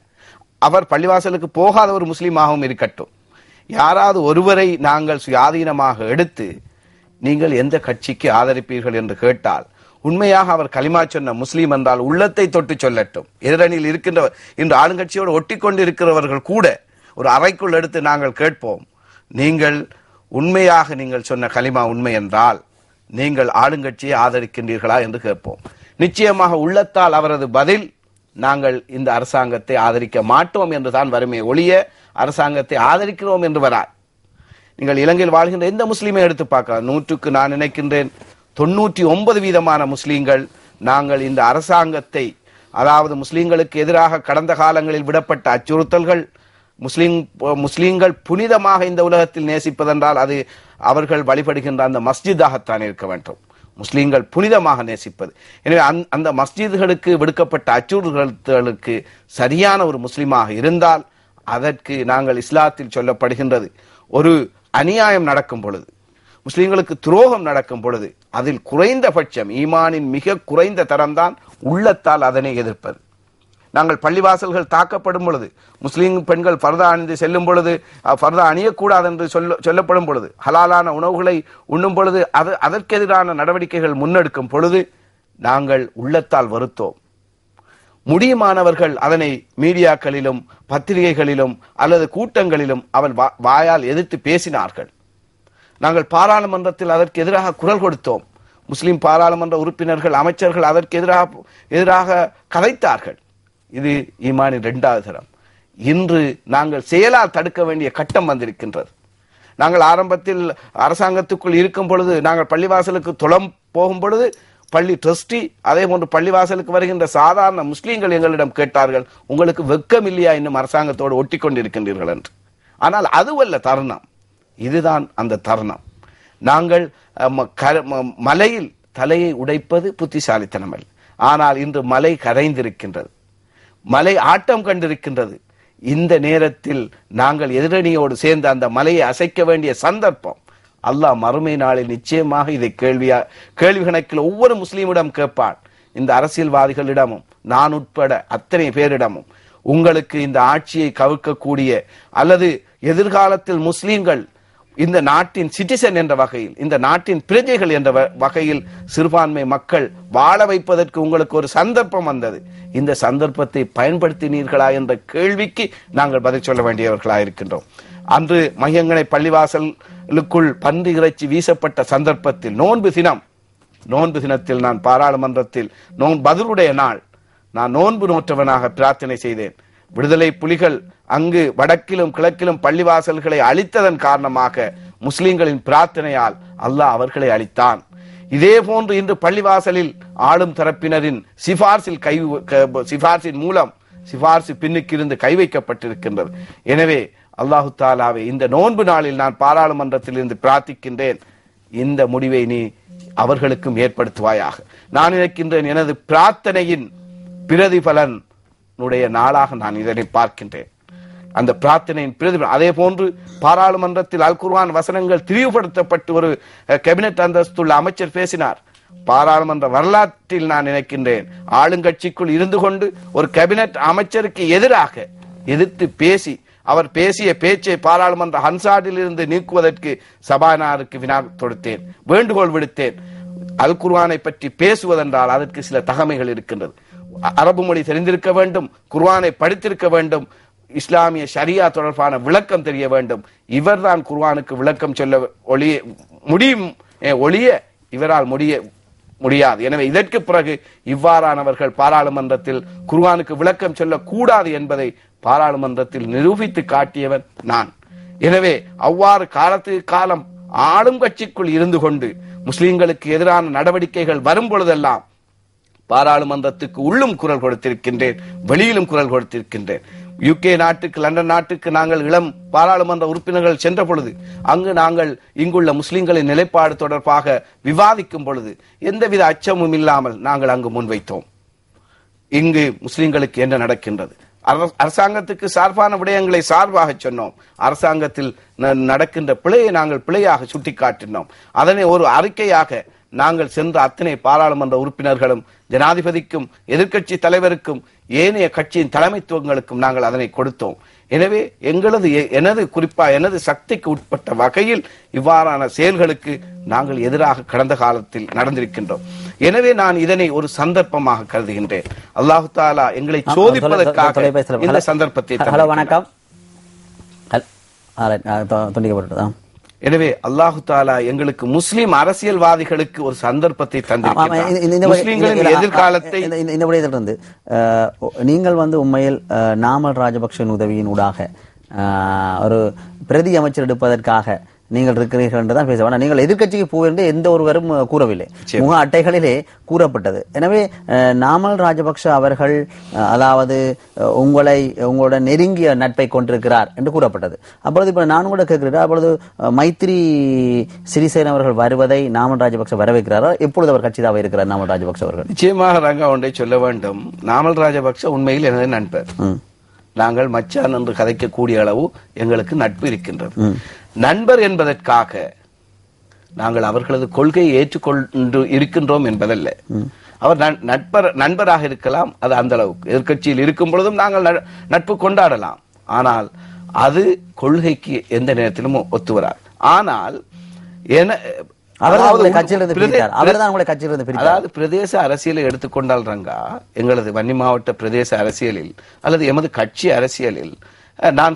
அவர் பள்ளிவாசலுக்கு போகாத ஒரு முஸ்லீமாகவும் இருக்கட்டும், யாராவது ஒருவரை நாங்கள் சுயாதீனமாக எடுத்து நீங்கள் எந்த கட்சிக்கு ஆதரிப்பீர்கள் என்று கேட்டால், உண்மையாக அவர் கலிமா சொன்ன முஸ்லீம் என்றால் உள்ளத்தை தொட்டு சொல்லட்டும். எதிரணியில் இருக்கின்றவர், இன்று ஆளுங்கட்சியோடு ஒட்டிக்கொண்டு இருக்கிறவர்கள் கூட ஒரு அறைக்குள் எடுத்து நாங்கள் கேட்போம், நீங்கள் உண்மையாக நீங்கள் சொன்ன கலிமா உண்மை என்றால் நீங்கள் ஆளுங்கட்சியை ஆதரிக்கின்றீர்களா என்று கேட்போம். நிச்சயமாக உள்ளத்தால் அவரது பதில், நாங்கள் இந்த அரசாங்கத்தை ஆதரிக்க மாட்டோம் என்றுதான் வறுமை ஒழிய அரசாங்கத்தை ஆதரிக்கிறோம் என்று வரார். நீங்கள் இலங்கையில் வாழ்கின்ற எந்த முஸ்லீமை எடுத்து பார்க்கலாம், 100க்கு நான் நினைக்கின்றேன் 99% முஸ்லீம்கள் நாங்கள் இந்த அரசாங்கத்தை, அதாவது முஸ்லீம்களுக்கு எதிராக கடந்த காலங்களில் விடப்பட்ட அச்சுறுத்தல்கள், முஸ்லீம்கள் புனிதமாக இந்த உலகத்தில் நேசிப்பதென்றால் அது அவர்கள் வழிபடுகின்ற அந்த மஸ்ஜிதாகத்தான் இருக்க வேண்டும். முஸ்லீம்கள் புனிதமாக நேசிப்பது. எனவே அந்த மஸ்ஜிதுகளுக்கு விடுக்கப்பட்ட அச்சுறுத்தல்களுக்கு சரியான ஒரு முஸ்லீமாக இருந்தால், அதற்கு நாங்கள் இஸ்லாத்தில் சொல்லப்படுகின்றது, ஒரு அநியாயம் நடக்கும் பொழுது, முஸ்லீம்களுக்கு துரோகம் நடக்கும் பொழுது, அதில் குறைந்தபட்சம் ஈமானின் மிக குறைந்த தரம்தான் உள்ளத்தால் அதனை எதிர்ப்பது. நாங்கள் பள்ளிவாசல்கள் தாக்கப்படும் பொழுது, முஸ்லீம் பெண்கள் பர்தா அணிந்து செல்லும் பொழுது, பர்தா அணியக்கூடாது என்று சொல்லப்படும் பொழுது, ஹலாலான உணவுகளை உண்ணும் பொழுது, அதற்கு எதிரான நடவடிக்கைகள் முன்னெடுக்கும் பொழுது நாங்கள் உள்ளத்தால் வருத்தோம். முடியுமானவர்கள் அதனை மீடியாக்களிலும் பத்திரிகைகளிலும் அல்லது கூட்டங்களிலும் அவள் வாயால் எதிர்த்து பேசினார்கள். நாங்கள் பாராளுமன்றத்தில் அதற்கு எதிராக குரல் கொடுத்தோம். முஸ்லிம் பாராளுமன்ற உறுப்பினர்கள், அமைச்சர்கள் அதற்கு எதிராக கதைத்தார்கள். இது ஈமானின் 2வது தரம். இன்று நாங்கள் செயலால் தடுக்க வேண்டிய கட்டம் வந்திருக்கின்றது. நாங்கள் ஆரம்பத்தில் அரசாங்கத்துக்குள் இருக்கும் பொழுது, நாங்கள் பள்ளிவாசலுக்கு தொழம் போகும் பொழுது, பள்ளி ட்ரஸ்டி அதே போன்று பள்ளிவாசலுக்கு வருகின்ற சாதாரண முஸ்லீம்கள் எங்களிடம் கேட்டார்கள், உங்களுக்கு வெக்கம் இல்லையா இன்னும் அரசாங்கத்தோடு ஒட்டி கொண்டிருக்கின்றீர்கள் என்று. ஆனால் அதுவல்ல தருணம், இதுதான் அந்த தருணம். நாங்கள் மலையில் தலையை உடைப்பது புத்திசாலித்தனம் அல்ல. ஆனால் இன்று மலை கரைந்திருக்கின்றது, மலை ஆட்டம் கண்டிருக்கின்றது. இந்த நேரத்தில் நாங்கள் எதிரணியோடு சேர்ந்து அந்த மலையை அசைக்க வேண்டிய சந்தர்ப்பம். அல்லாஹ் மறுமை நாளில் நிச்சயமாக இதை கேள்வி கணக்கில் ஒவ்வொரு முஸ்லீமிடம் கேட்பான். இந்த அரசியல்வாதிகளிடமும் நான் உட்பட அத்தனை பேரிடமும், உங்களுக்கு இந்த ஆட்சியை கவிழ்க்கக்கூடிய அல்லது எதிர்காலத்தில் முஸ்லீம்கள் இந்த நாட்டின் சிட்டிசன் என்ற வகையில், இந்த நாட்டின் பிரஜைகள் என்ற வகையில் சிறுபான்மை மக்கள் வாழ வைப்பதற்கு உங்களுக்கு ஒரு சந்தர்ப்பம் வந்தது, இந்த சந்தர்ப்பத்தை பயன்படுத்தினீர்களா என்ற கேள்விக்கு நாங்கள் பதில் சொல்ல வேண்டியவர்களாக இருக்கின்றோம். அன்று மையங்கனை பள்ளிவாசலுக்குள் பன்றி இறைச்சி வீசப்பட்ட சந்தர்ப்பத்தில், நோன்பு தினத்தில் நான் பாராளுமன்றத்தில் பதிலுடைய நாள் நான் நோன்பு நோற்றவனாக பிரார்த்தனை செய்தேன். விடுதலை புலிகள் அங்கு வடக்கிலும் கிழக்கிலும் பள்ளிவாசல்களை அழித்ததன் காரணமாக முஸ்லிம்களின் பிரார்த்தனையால் அல்லாஹ் அவர்களை அழித்தான். இதே போன்று இன்று பள்ளிவாசலில் ஆளும் தரப்பினரின் சிபார்சின் மூலம் சிபார்சு பின்னுக்கு இருந்து கை வைக்கப்பட்டிருக்கின்றது. எனவே அல்லாஹு தாலாவை இந்த நோன்பு நாளில் நான் பாராளுமன்றத்தில் இருந்து பிரார்த்திக்கின்றேன், இந்த முடிவை நீ அவர்களுக்கும் ஏற்படுத்துவாயாக. நான் நினைக்கின்றேன் எனது பிரார்த்தனையின் பிரதிபலனுடைய நாளாக நான் இதனை பார்க்கின்றேன். அந்த பிரார்த்தனையின் பிரதிபலன். அதே போன்று பாராளுமன்றத்தில் அல் குர்ஆன் வசனங்கள் திரிவுபடுத்தப்பட்டு ஒரு கேபினெட் அந்தஸ்துள்ள அமைச்சர் பேசினார். பாராளுமன்ற வரலாற்றில் நான் நினைக்கின்றேன் ஆளுங்கட்சிக்குள் இருந்து கொண்டு ஒரு கேபினெட் அமைச்சருக்கு எதிர்த்து பேசி அவர் பேசிய பேச்சை பாராளுமன்ற ஹன்சாடில் இருந்து நீக்குவதற்கு சபாநாயகருக்கு வினா தொடுத்தேன், வேண்டுகோள் விடுத்தேன். அல் குர்ஆனை பற்றி பேசுவதென்றால் அதற்கு சில தகமைகள் இருக்கின்றது. அரபு மொழி தெரிந்திருக்க வேண்டும், குர்ஆனை படித்திருக்க வேண்டும், இஸ்லாமிய ஷரியா தொடர்பான விளக்கம் தெரிய வேண்டும். இவர்தான் குர்ஆனுக்கு விளக்கம் சொல்ல ஒழிய இவரால் முடியாது. எனவே இதற்கு பிறகு இவ்வாறானவர்கள் பாராளுமன்றத்தில் குர்ஆனுக்கு விளக்கம் சொல்லக்கூடாது என்பதை பாராளுமன்றத்தில் நிரூபித்து காட்டியவன் நான். எனவே அவ்வாறு காலத்துக்கு காலம் ஆளும் கட்சிக்குள் இருந்து கொண்டு முஸ்லிம்களுக்கு எதிரான நடவடிக்கைகள் வரும் பொழுதெல்லாம் பாராளுமன்றத்துக்கு உள்ளும் குரல் கொடுத்திருக்கின்றேன், வெளியிலும் குரல் கொடுத்திருக்கின்றேன். யுகே நாட்டுக்கு, லண்டன் நாட்டுக்கு நாங்கள் இளம் பாராளுமன்ற உறுப்பினர்கள் சென்ற பொழுது அங்கு நாங்கள் இங்குள்ள முஸ்லிம்களின் நிலைப்பாடு தொடர்பாக விவாதிக்கும் பொழுது எந்தவித அச்சமும் இல்லாமல் நாங்கள் அங்கு முன்வைத்தோம். இங்கு முஸ்லிம்களுக்கு என்ன நடக்கின்றது, அரசாங்கத்துக்கு சார்பான விடயங்களை சார்பாக சொன்னோம். அரசாங்கத்தில் நடக்கின்ற பிழையை நாங்கள் பிழையாக சுட்டிக்காட்டினோம். அதனை ஒரு அறிக்கையாக நாங்கள் சென்ற அத்தனை பாராளுமன்ற உறுப்பினர்களும் ஜனாதிபதிக்கும் எதிர்க்கட்சி தலைவருக்கும் ஏனைய கட்சியின் தலைமைத்துவங்களுக்கும் நாங்கள் அதனை கொடுத்தோம். எனவே எனது சக்திக்கு உட்பட்ட வகையில் இவ்வாறான செயல்களுக்கு நாங்கள் எதிராக கடந்த காலத்தில் நடந்திருக்கின்றோம். எனவே நான் இதனை ஒரு சந்தர்ப்பமாக கருதுகின்றேன். அல்லாஹு தாலா எங்களை சோதிப்பதற்காக இந்த சந்தர்ப்பத்தை. வணக்கம். எனவே அல்லாஹு தாலா எங்களுக்கு முஸ்லிம் அரசியல்வாதிகளுக்கு ஒரு சந்தர்ப்பத்தை தந்திருக்கிறார். எதிர்காலத்தை இந்த விடயத்திலிருந்து நீங்கள் உண்மையில் நாமல் ராஜபக்ஷவின் உதவியின் ஊடாக ஒரு பிரதி அமைச்சர் எடுப்பதற்காக நீங்கள் இருக்கிறீர்கள் என்றுதான் பேச. நீங்கள் எதிர்கட்சிக்கு போவென்று எந்த ஒருவரும் கூறவில்லை, முக அட்டைகளிலே கூறப்பட்டது. எனவே நாமல் ராஜபக்ஷ அவர்கள் அதாவது உங்களோட நெருங்கிய நட்பை கொண்டிருக்கிறார் என்று கூறப்பட்டது. அப்பொழுது இப்ப நான் கூட கேட்கிறேன், அப்பொழுது மைத்ரி சிறிசேன அவர்கள் வருவதை நாமல் ராஜபக்ஷ வரவேற்கிறாரா? எப்பொழுது அவர் கட்சிதாக இருக்கிறார் நாமல் ராஜபக்ஷ அவர்கள்? நிச்சயமாக ரங்கா ஒன்றை சொல்ல வேண்டும். நாமல் ராஜபக்ஷ உண்மையில் எனது நண்பர். நாங்கள் மச்சான் என்று கதைக்கக்கூடிய அளவு எங்களுக்கு நட்பு இருக்கின்றது. நண்பர் என்பதற்காக நாங்கள் அவர்களது கொள்கையை ஏற்றுக்கொண்டு இருக்கின்றோம் என்பதல்ல. அவர் நண்பராக இருக்கலாம், அது அந்த அளவுக்கு. எதிர்கட்சியில் இருக்கும் பொழுதும் நாங்கள் நட்பு கொண்டாடலாம். ஆனால் அது கொள்கைக்கு எந்த நேரத்திலும் ஒத்து வராது. ஆனால் அதாவது பிரதேச அரசியலை எடுத்துக்கொண்டால் ரங்கா, எங்களது வன்னி மாவட்ட பிரதேச அரசியலில் அல்லது எமது கட்சி அரசியலில் நான்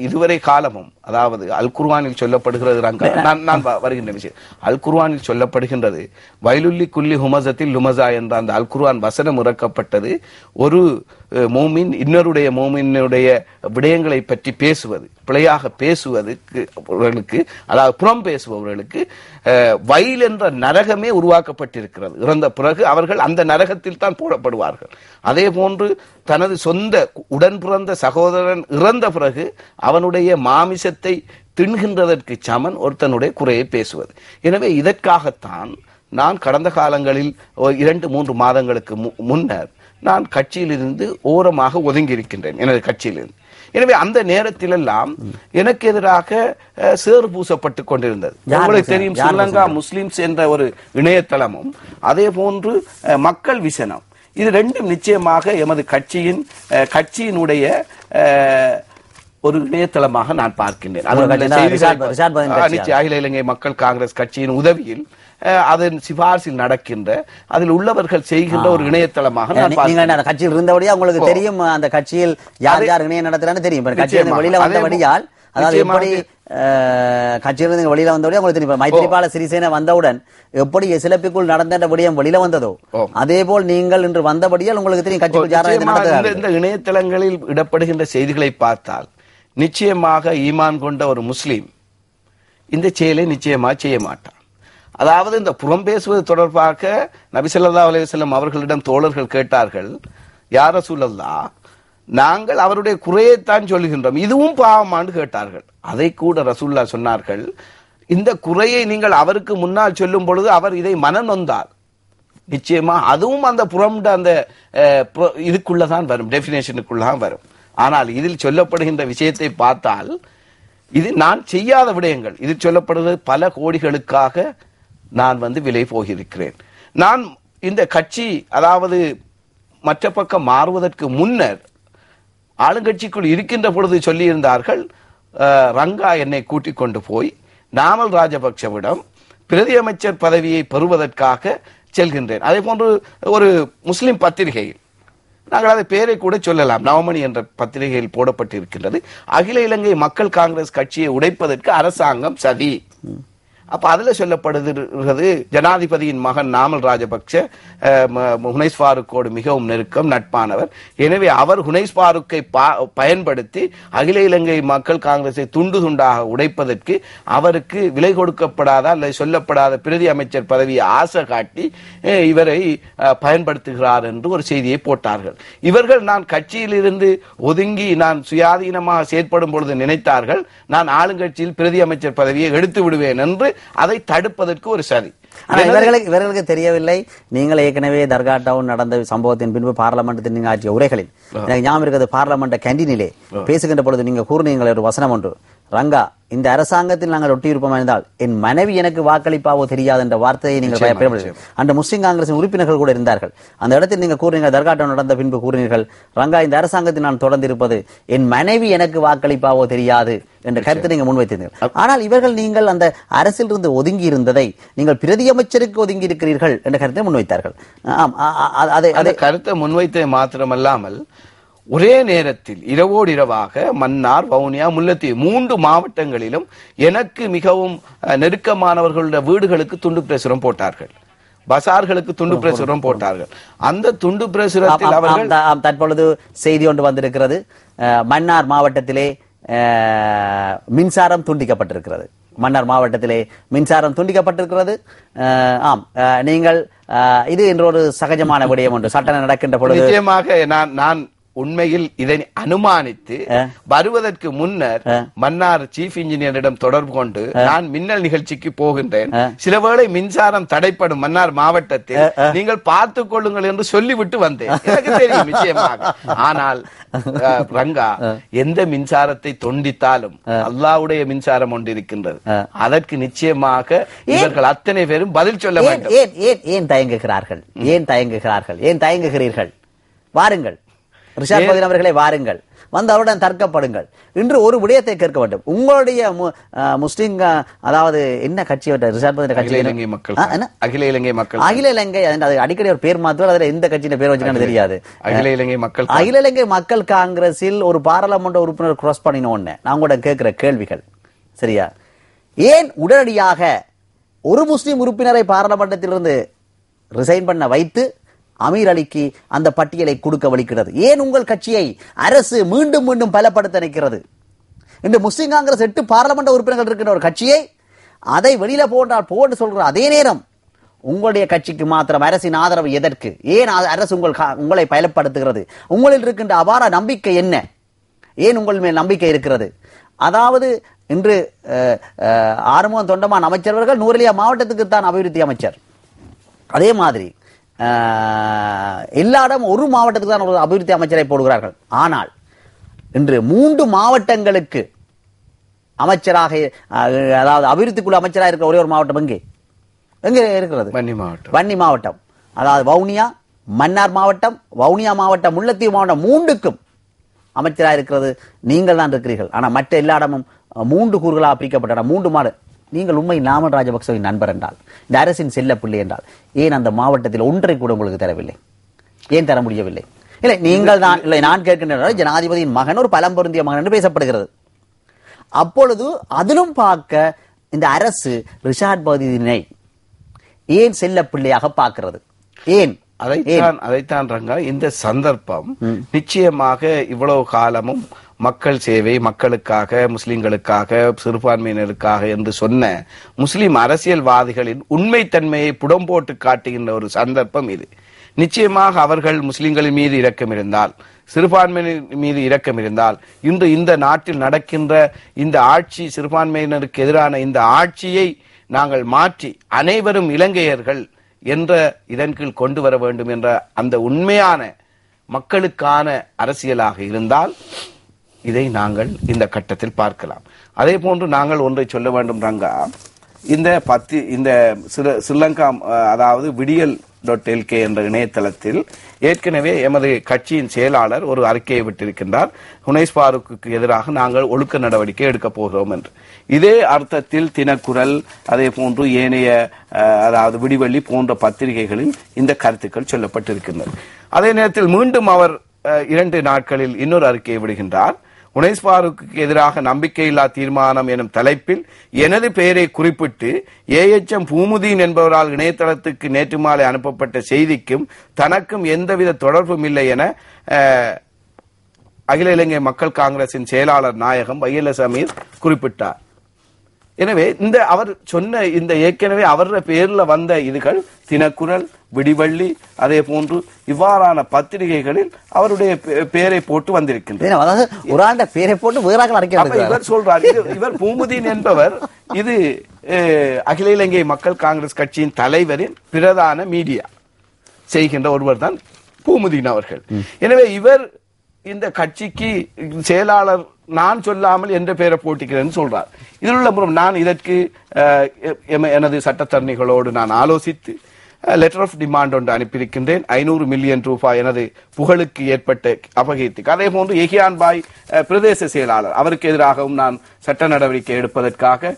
இதுவரை காலமும், அதாவது அல் குர்ஆனில் சொல்லப்படுகிறது ரங்கா, நான் வருகின்ற விஷயம், அல் குர்ஆனில் சொல்லப்படுகின்றது வயலுல்லி குல்லி ஹுமசத்தில் லுமசா என்ற அந்த அல் குர்ஆன் வசனம் இறக்கப்பட்டது ஒரு மோமின் இன்னொருடைய மோமினுடைய விடயங்களை பற்றி பேசுவது, பிழையாக பேசுவதற்கு, அதாவது புறம் பேசுபவர்களுக்கு வயல் என்ற நரகமே உருவாக்கப்பட்டிருக்கிறது. இறந்த பிறகு அவர்கள் அந்த நரகத்தில் தான் போடப்படுவார்கள். அதே போன்று தனது சொந்த உடன் பிறந்த சகோதரன் இறந்த பிறகு அவனுடைய மாமிசத்தை தின்கின்றதற்கு சமன் ஒருத்தனுடைய குறையை பேசுவது. எனவே இதற்காகத்தான் நான் கடந்த காலங்களில் 2-3 மாதங்களுக்கு முன்னர் நான் கட்சியிலிருந்து ஓரமாக ஒதுங்கி இருக்கின்றேன், எனது கட்சியிலிருந்து. எனவே அந்த நேரத்தில் எல்லாம் எனக்கு எதிராக சேறு பூசப்பட்டுக் கொண்டிருந்தது. உங்களுக்கு தெரியும், ஸ்ரீலங்கா முஸ்லிம்ஸ் என்ற ஒரு இணையதளமும் அதே போன்று மக்கள் விசனம், இது ரெண்டும் நிச்சயமாக எமது கட்சியினுடைய ஒரு இணையதளமாக நான் பார்க்கின்றேன். அகில இலங்கை மக்கள் காங்கிரஸ் கட்சியின் உதவியில் அதன் சிபார்சில் நடக்கின்ற, அதில் உள்ளவர்கள் செய்கின்ற ஒரு இணையதளமாக கட்சியில் இருந்தபடியா உங்களுக்கு தெரியும், அந்த கட்சியில் யார் யார் இணையம் நடத்துறான்னு தெரியும். வெளியில வந்தபடியால், அதாவது எப்படி கட்சியிலிருந்து வெளியில வந்தவுடன் உங்களுக்கு தெரியும் மைத்திரிபால சிறிசேன வந்தவுடன் எப்படி எசிலப்பிக்குள் நடந்த விடயம் வெளியில வந்ததோ அதே போல் நீங்கள் இன்று வந்தபடியால் உங்களுக்கு தெரியும் கட்சிக்குள் இந்த இணையதளங்களில் இடப்படுகின்ற செய்திகளை பார்த்தால் நிச்சயமாக ஈமான் கொண்ட ஒரு முஸ்லீம் இந்த செயலை நிச்சயமா செய்ய மாட்டார். அதாவது இந்த புறம் பேசுவது தொடர்பாக நபி ஸல்லல்லாஹு அலைஹி வஸல்லம் அவர்களிடம் தோழர்கள் கேட்டார்கள், யா ரசூலல்லாஹ், நாங்கள் அவருடைய குறையைத்தான் சொல்லுகின்றோம், இதுவும் பாவமான்னு கேட்டார்கள். அதை கூட ரசூலுல்லாஹ் சொன்னார்கள், இந்த குறையை நீங்கள் அவருக்கு முன்னால் சொல்லும் பொழுது அவர் இதை மனநொந்தார், நிச்சயமா அதுவும் அந்த புறம்ட அந்த இதுக்குள்ளதான் வரும், டெபினேஷனுக்குள்ளதான் வரும். ஆனால் இதில் சொல்லப்படுகின்ற விஷயத்தை பார்த்தால் இது நான் செய்யாத விடயங்கள். இதில் சொல்லப்படுவது பல கோடிகளுக்காக நான் விலை போகியிருக்கிறேன். நான் இந்த கட்சி அதாவது மற்ற பக்கம் மாறுவதற்கு முன்னர் ஆளுங்கட்சிக்குள் இருக்கின்ற பொழுது சொல்லியிருந்தார்கள், ரங்கா என்னை கூட்டிக் கொண்டு போய் நாமல் ராஜபக்சவிடம் பிரதி அமைச்சர் பதவியை பெறுவதற்காக செல்கின்றேன். அதே போன்று ஒரு முஸ்லிம் பத்திரிகையில் நாங்கள் அதை பேரை கூட சொல்லலாம், நவமணி என்ற பத்திரிகையில் போடப்பட்டிருக்கின்றது, அகில இலங்கை மக்கள் காங்கிரஸ் கட்சியை உடைப்பதற்கு அரசாங்கம் சதி. அப்ப அதுல சொல்லப்படுகிறது, ஜனாதிபதியின் மகன் நாமல் ராஜபக்ச ஹுனைஸ் ஃபாரூக்கோடு மிகவும் நெருக்கம், நட்பானவர். எனவே அவர் ஹுனைஸ் ஃபாரூக்கை பயன்படுத்தி அகில இலங்கை மக்கள் காங்கிரஸை துண்டு துண்டாக உடைப்பதற்கு அவருக்கு விலை கொடுக்கப்படாத அல்லது சொல்லப்படாத பிரதி அமைச்சர் பதவியை ஆசை காட்டி இவரை பயன்படுத்துகிறார் என்று ஒரு செய்தியை போட்டார்கள். இவர்கள் நான் கட்சியில் இருந்து ஒதுங்கி நான் சுயாதீனமாக செயற்படும் பொழுது நினைத்தார்கள் நான் ஆளுங்கட்சியில் பிரதி அமைச்சர் பதவியை எடுத்து விடுவேன் என்று அதை தடுப்பதற்கு ஒரு சதி. இவர்களுக்கு தெரியவில்லை. நீங்கள் ஏற்கனவே தர்கா டவுன் நடந்த சம்பவத்தின் பின்பு பார்லமெண்டத்தில் நீங்கள் ஆற்றிய உரைகளில் எனக்கு ஞாபகம் இருக்கிறது, பார்லமெண்ட் கேண்டீனிலே பேசுகின்ற பொழுது நீங்க கூறினீங்கள் ஒரு வசனம் ஒன்று, ரங்கா, இந்த அரசாங்கத்தில் நாங்கள் ஒட்டியிருப்போம் என்றால் என் மனைவி எனக்கு வாக்களிப்பாவோ தெரியாது என்ற வார்த்தையை நீங்கள் பயன்படுத்த. அந்த முஸ்லிம் காங்கிரசின் உறுப்பினர்கள் கூட இருந்தார்கள். அந்த இடத்தில் நீங்க கூறினீர்கள், தர்கா டவுன் நடந்த பின்பு கூறினீர்கள், ரங்கா, இந்த அரசாங்கத்தில் நான் தொடர்ந்து இருப்பது என் மனைவி எனக்கு வாக்களிப்பாவோ தெரியாது என்ற கருத்தை நீங்க முன்வைத்தீர்கள். ஆனால் இவர்கள் நீங்கள் அந்த அரசில் இருந்து ஒதுங்கி இருந்ததை நீங்கள் பிரதி அமைச்சருக்கு ஒதுங்கி இருக்கிறீர்கள் என்ற கருத்தை முன்வைத்தார்கள். அதை கருத்தை முன்வைத்தது மாத்திரமல்லாமல் ஒரே நேரத்தில் இரவோடு இரவாக மன்னார், வவுனியா, முல்லைத்தீவு 3 மாவட்டங்களிலும் எனக்கு மிகவும் நெருக்கமானவர்களுடைய வீடுகளுக்கு துண்டு பிரசுரம் போட்டார்கள், பசார்களுக்கு துண்டு பிரசுரம் போட்டார்கள். அந்த துண்டு பிரசுரத்தில் அவர்கள் தற்பொழுது செய்தி ஒன்று வந்திருக்கிறது, மன்னார் மாவட்டத்திலே மின்சாரம் துண்டிக்கப்பட்டிருக்கிறது. மன்னார் மாவட்டத்திலே மின்சாரம் துண்டிக்கப்பட்டிருக்கிறது. ஆம், நீங்கள் இது என்றொரு சகஜமான விடயம் ஒன்று சட்டன நடக்கின்ற பொழுது நிச்சயமாக நான் உண்மையில் இதை அனுமானித்து வருவதற்கு முன்னர் மன்னார் சீஃப் இன்ஜினியரிடம் தொடர்பு கொண்டு நான் மின்னல் நிகழ்ச்சிக்கு போகின்றேன், சில வேளை மின்சாரம் தடைப்படும் மன்னார் மாவட்டத்தில், நீங்கள் பார்த்துக் கொள்ளுங்கள் என்று சொல்லிவிட்டு வந்தேன். எனக்கு தெரியும் நிச்சயமாக. ஆனால் ரங்கா, எந்த மின்சாரத்தை தொண்டித்தாலும் அல்லாஹ்வுடைய மின்சாரம் ஒன்று இருக்கின்றது, அதற்கு நிச்சயமாக இவர்கள் அத்தனை பேரும் பதில் சொல்ல வேண்டும். ஏன் தயங்குகிறார்கள்? ஏன் தயங்குகிறீர்கள்? வாருங்கள் ரிஷாத் பதில் அவர்களே, வாருங்கள், வந்து அவருடன் தர்க்கப்படுங்கள். இன்று ஒரு விடயத்தை கேட்க வேண்டும். உங்களுடைய முஸ்லிம் அதாவது என்ன கட்சி ரிஷாத் பதில் கட்சி? அகில இலங்கை மக்கள் அகில இலங்கை அடிக்கடி ஒரு பேர் மாத்துவார், அதுல எந்த கட்சியின் பேர் வச்சுக்கான்னு தெரியாது. அகில இலங்கை மக்கள் காங்கிரஸில் ஒரு பாராளுமன்ற உறுப்பினர் கிராஸ் பண்ணினோன்னு நான் கூட கேட்கிற கேள்விகள் சரியா? ஏன் உடனடியாக ஒரு முஸ்லிம் உறுப்பினரை பாராளுமன்றத்திலிருந்து ரிசைன் பண்ண வைத்து அமீர் அலிக்கு அந்த பட்டியலை கொடுக்க வலிக்கிறது? ஏன் உங்கள் கட்சியை அரசு மீண்டும் மீண்டும் பலப்படுத்த நிற்கிறது? இன்று முஸ்லிம் காங்கிரஸ் 8 பாராளுமன்ற உறுப்பினர்கள் இருக்கின்ற ஒரு கட்சியை அதை வெளியில போன்று சொல்கிற அதே நேரம் உங்களுடைய கட்சிக்கு மாத்திரம் அரசின் ஆதரவு எதற்கு? ஏன் அரசு உங்களை பலப்படுத்துகிறது? உங்களில் இருக்கின்ற அபார நம்பிக்கை என்ன? ஏன் உங்கள் மேல் நம்பிக்கை இருக்கிறது? அதாவது இன்று ஆறுமுகம் தொண்டமான் அமைச்சர்கள் நூரெலியா மாவட்டத்துக்கு தான் அபிவிருத்தி அமைச்சர். அதே மாதிரி எல்லா இடம் ஒரு மாவட்டத்துக்கு தான் ஒரு அபிவிருத்தி அமைச்சரை போடுகிறார்கள். ஆனால் இன்று 3 மாவட்டங்களுக்கு அமைச்சராக, அதாவது அபிவிருத்திக்குள்ள அமைச்சராக இருக்கிற ஒரே ஒரு மாவட்டம் எங்கே இருக்கிறது? வன்னி மாவட்டம். அதாவது வவுனியா, மன்னார் மாவட்டம், வவுனியா மாவட்டம், முல்லைத்தீவு மாவட்டம் 3க்கும் அமைச்சராக இருக்கிறது நீங்கள் தான் இருக்கிறீர்கள். ஆனால் மற்ற எல்லா இடமும் 3 கூறுகளாக பிரிக்கப்பட்ட 3 மாடு. நீங்கள் உண்மை நாமல் ராஜபக்சவின் நண்பர் என்றால், இந்த அரசின் செல்ல பிள்ளை என்றால், ஏன் அந்த மாவட்டத்தில் ஒன்றை கூட உங்களுக்கு தரவில்லை? ஏன் தர முடியவில்லை? இல்லை, நீங்கள் தான் இல்லை, நான் கேட்கின்ற ஜனாதிபதியின் மகன் ஒரு பலம் பொருந்திய மகன் என்று பேசப்படுகிறது. அப்பொழுது அதிலும் பார்க்க இந்த அரசு ரிஷாட் பதினை ஏன் செல்ல பிள்ளையாக பார்க்கிறது? ஏன் அதைத்தான் ரங்கா, இந்த சந்தர்ப்பம் நிச்சயமாக இவ்வளவு காலமும் மக்கள் சேவை, மக்களுக்காக, முஸ்லிம்களுக்காக, சிறுபான்மையினருக்காக என்று சொன்ன முஸ்லிம் அரசியல்வாதிகளின் உண்மைத்தன்மையை புடம்போட்டு காட்டுகின்ற ஒரு சந்தர்ப்பம் இது. நிச்சயமாக அவர்கள் முஸ்லிம்களின் மீது இரக்கம் இருந்தால், சிறுபான்மையினர் மீது இரக்கம் இருந்தால், இன்று இந்த நாட்டில் நடக்கின்ற இந்த ஆட்சி, சிறுபான்மையினருக்கு எதிரான இந்த ஆட்சியை நாங்கள் மாற்றி அனைவரும் இலங்கையர்கள் என்ற இதன் கீழ் கொண்டு வர வேண்டும் என்ற அந்த உண்மையான மக்களுக்கான அரசியலாக இருந்தால் இதை நாங்கள் இந்த கட்டத்தில் பார்க்கலாம். அதே போன்று நாங்கள் ஒன்றை சொல்ல வேண்டும் ரங்கா, இந்த ஸ்ரீலங்கா அதாவது விடியல்.lk என்ற இணையதளத்தில் ஏற்கனவே எமது கட்சியின் செயலாளர் ஒரு அறிக்கையை விட்டிருக்கின்றார். ஹுனைஸ் பாரூக்கு எதிராக நாங்கள் ஒழுக்க நடவடிக்கை எடுக்கப் போகிறோம் என்று. இதே அர்த்தத்தில் தினக்குரல், அதே போன்று ஏனைய அதாவது விடிவெள்ளி போன்ற பத்திரிகைகளில் இந்த கருத்துக்கள் சொல்லப்பட்டிருக்கின்றன. அதே நேரத்தில் மீண்டும் அவர் 2 நாட்களில் இன்னொரு அறிக்கையை விடுகின்றார். ஹுனைஸ் பாரூக்கு எதிராக நம்பிக்கையில்லா தீர்மானம் எனும் தலைப்பில் எனது பெயரை குறிப்பிட்டு AHM பூமுதீன் என்பவரால் இணையதளத்துக்கு நேற்று மாலை அனுப்பப்பட்ட செய்திக்கும் தனக்கும் எந்தவித தொடர்பும் இல்லை என அகில இலங்கை மக்கள் காங்கிரசின் செயலாளர் நாயகம் வையலஸ் அமீர் குறிப்பிட்டார். எனவே அவர் சொன்ன இந்த ஏற்கனவே அவருடைய பேர்ல வந்த இதுகள் தினக்குரல், விடிவள்ளி, அதே போன்று இவ்வாறான பத்திரிகைகளில் அவருடைய பெயரை போட்டு வந்திருக்கின்றனர். இவர் சொல்றார், இவர் பூமுதீன் என்பவர் இது அகில இலங்கை மக்கள் காங்கிரஸ் கட்சியின் தலைவரின் பிரதான மீடியா செய்கின்ற ஒருவர் தான் பூமுதீன் அவர்கள். எனவே இவர் இந்த கட்சிக்கு செயலாளர் நான் சொல்லாமல் என்ற பெயரை போட்டிக்கிறேன் சொல்றார். இதில் உள்ள நான் இதற்கு எனது சட்டத்தரணிகளோடு நான் ஆலோசித்து லெட்டர் ஆஃப் டிமாண்ட் ஒன்று அனுப்பியிருக்கின்றேன். 500 மில்லியன் ரூபாய் எனது புகழுக்கு ஏற்பட்ட அபகீர்த்திக்கு. அதே போன்று எஹியான் பாய் பிரதேச செயலாளர், அவருக்கு எதிராகவும் நான் சட்ட நடவடிக்கை எடுப்பதற்காக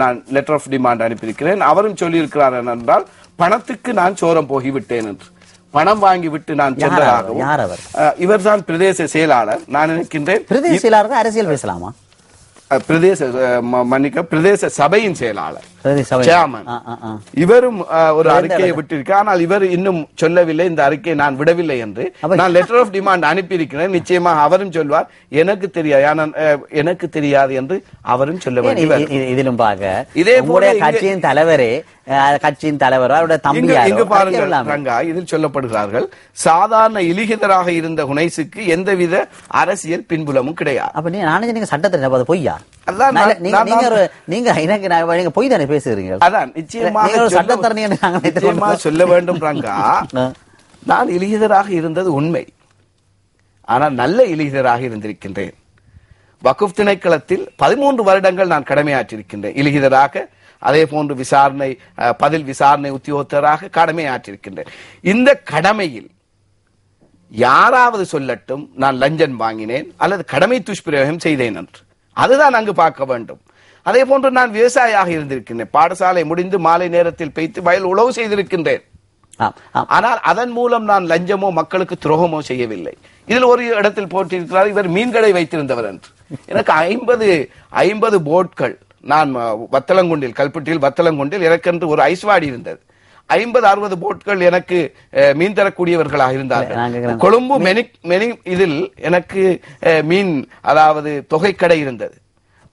நான் லெட்டர் ஆஃப் டிமாண்ட் அனுப்பியிருக்கிறேன். அவரும் சொல்லியிருக்கிறார் என்றால் பணத்துக்கு நான் சோரம் போகிவிட்டேன் என்று, பணம் வாங்கி விட்டு நான் சென்றதாகவும். இவர் தான் பிரதேச செயலாளர். நான் நினைக்கின்றேன் பிரதேச செயலாளர் அரசியல் பேசலாமா? பிரதேச சபையின் செயலாளர் இவரும் ஒரு அறிக்கையை விட்டிருக்கிறார். ஆனால் இவர் இன்னும் சொல்லவில்லை இந்த அறிக்கையை நான் விடவில்லை என்று. நான் லெட்டர் ஆஃப் டிமாண்ட் அனுப்பியிருக்கிறேன். நிச்சயமாக அவரும் சொல்வார் எனக்கு தெரியாது என்று அவரும் சொல்ல வேண்டும். இதிலும் பார்க்க இதே போல கட்சியின் தலைவரே, கட்சியின் தலைவர் அவருடைய தம்பி இங்கு பாருங்கள் ரங்கா, இதில் சொல்லப்படுகிறார்கள் சாதாரண இலிகிதராக இருந்த ஹுனைஸுக்கு எந்தவித அரசியல் பின்புலமும் கிடையாது. அப்ப நீங்க சட்டத்தை பொய்யா? நீங்க பொய் தானே பேசுகிறீங்க. அதான் நிச்சயமாக சொல்ல வேண்டும் ரங்கா, நான் இலிகிதராக இருந்தது உண்மை. ஆனால் நல்ல இலிகிதராக இருந்திருக்கின்றேன். வக்ஃப் திணைக்களத்தில் 13 வருடங்கள் நான் கடமையாற்றிருக்கின்றேன் இலிகிதராக. அதே போன்று பதில் விசாரணை உத்தியோகத்தராக கடமையாற்றிருக்கின்றேன். இந்த கடமையில் யாராவது சொல்லட்டும் நான் லஞ்சம் வாங்கினேன் அல்லது கடமை துஷ்பிரயோகம் செய்தேன் என்று, அதுதான் அங்கு பார்க்க வேண்டும். அதே போன்று நான் விவசாயியாக இருந்திருக்கின்றேன். பாடசாலை முடிந்து மாலை நேரத்தில் பெய்து வயல் உழவு செய்திருக்கின்றேன். ஆனால் அதன் மூலம் நான் லஞ்சமோ மக்களுக்கு துரோகமோ செய்யவில்லை. இதில் ஒரு இடத்தில் போட்டிருக்கிறார் இவர் மீன்களை வைத்திருந்தவர் என்று. எனக்கு 50 போட்கள், நான் வத்தலங்குண்டில், கல்பட்டியில் வத்தலங்குண்டில் எனக்கென்று ஒரு ஐஸ்வாடி இருந்தது. 50-60 போட்கள் எனக்கு மீன் தரக்கூடியவர்களாக இருந்தார்கள். கொழும்பு இதில் எனக்கு மீன் அதாவது தொகைக்கடை இருந்தது.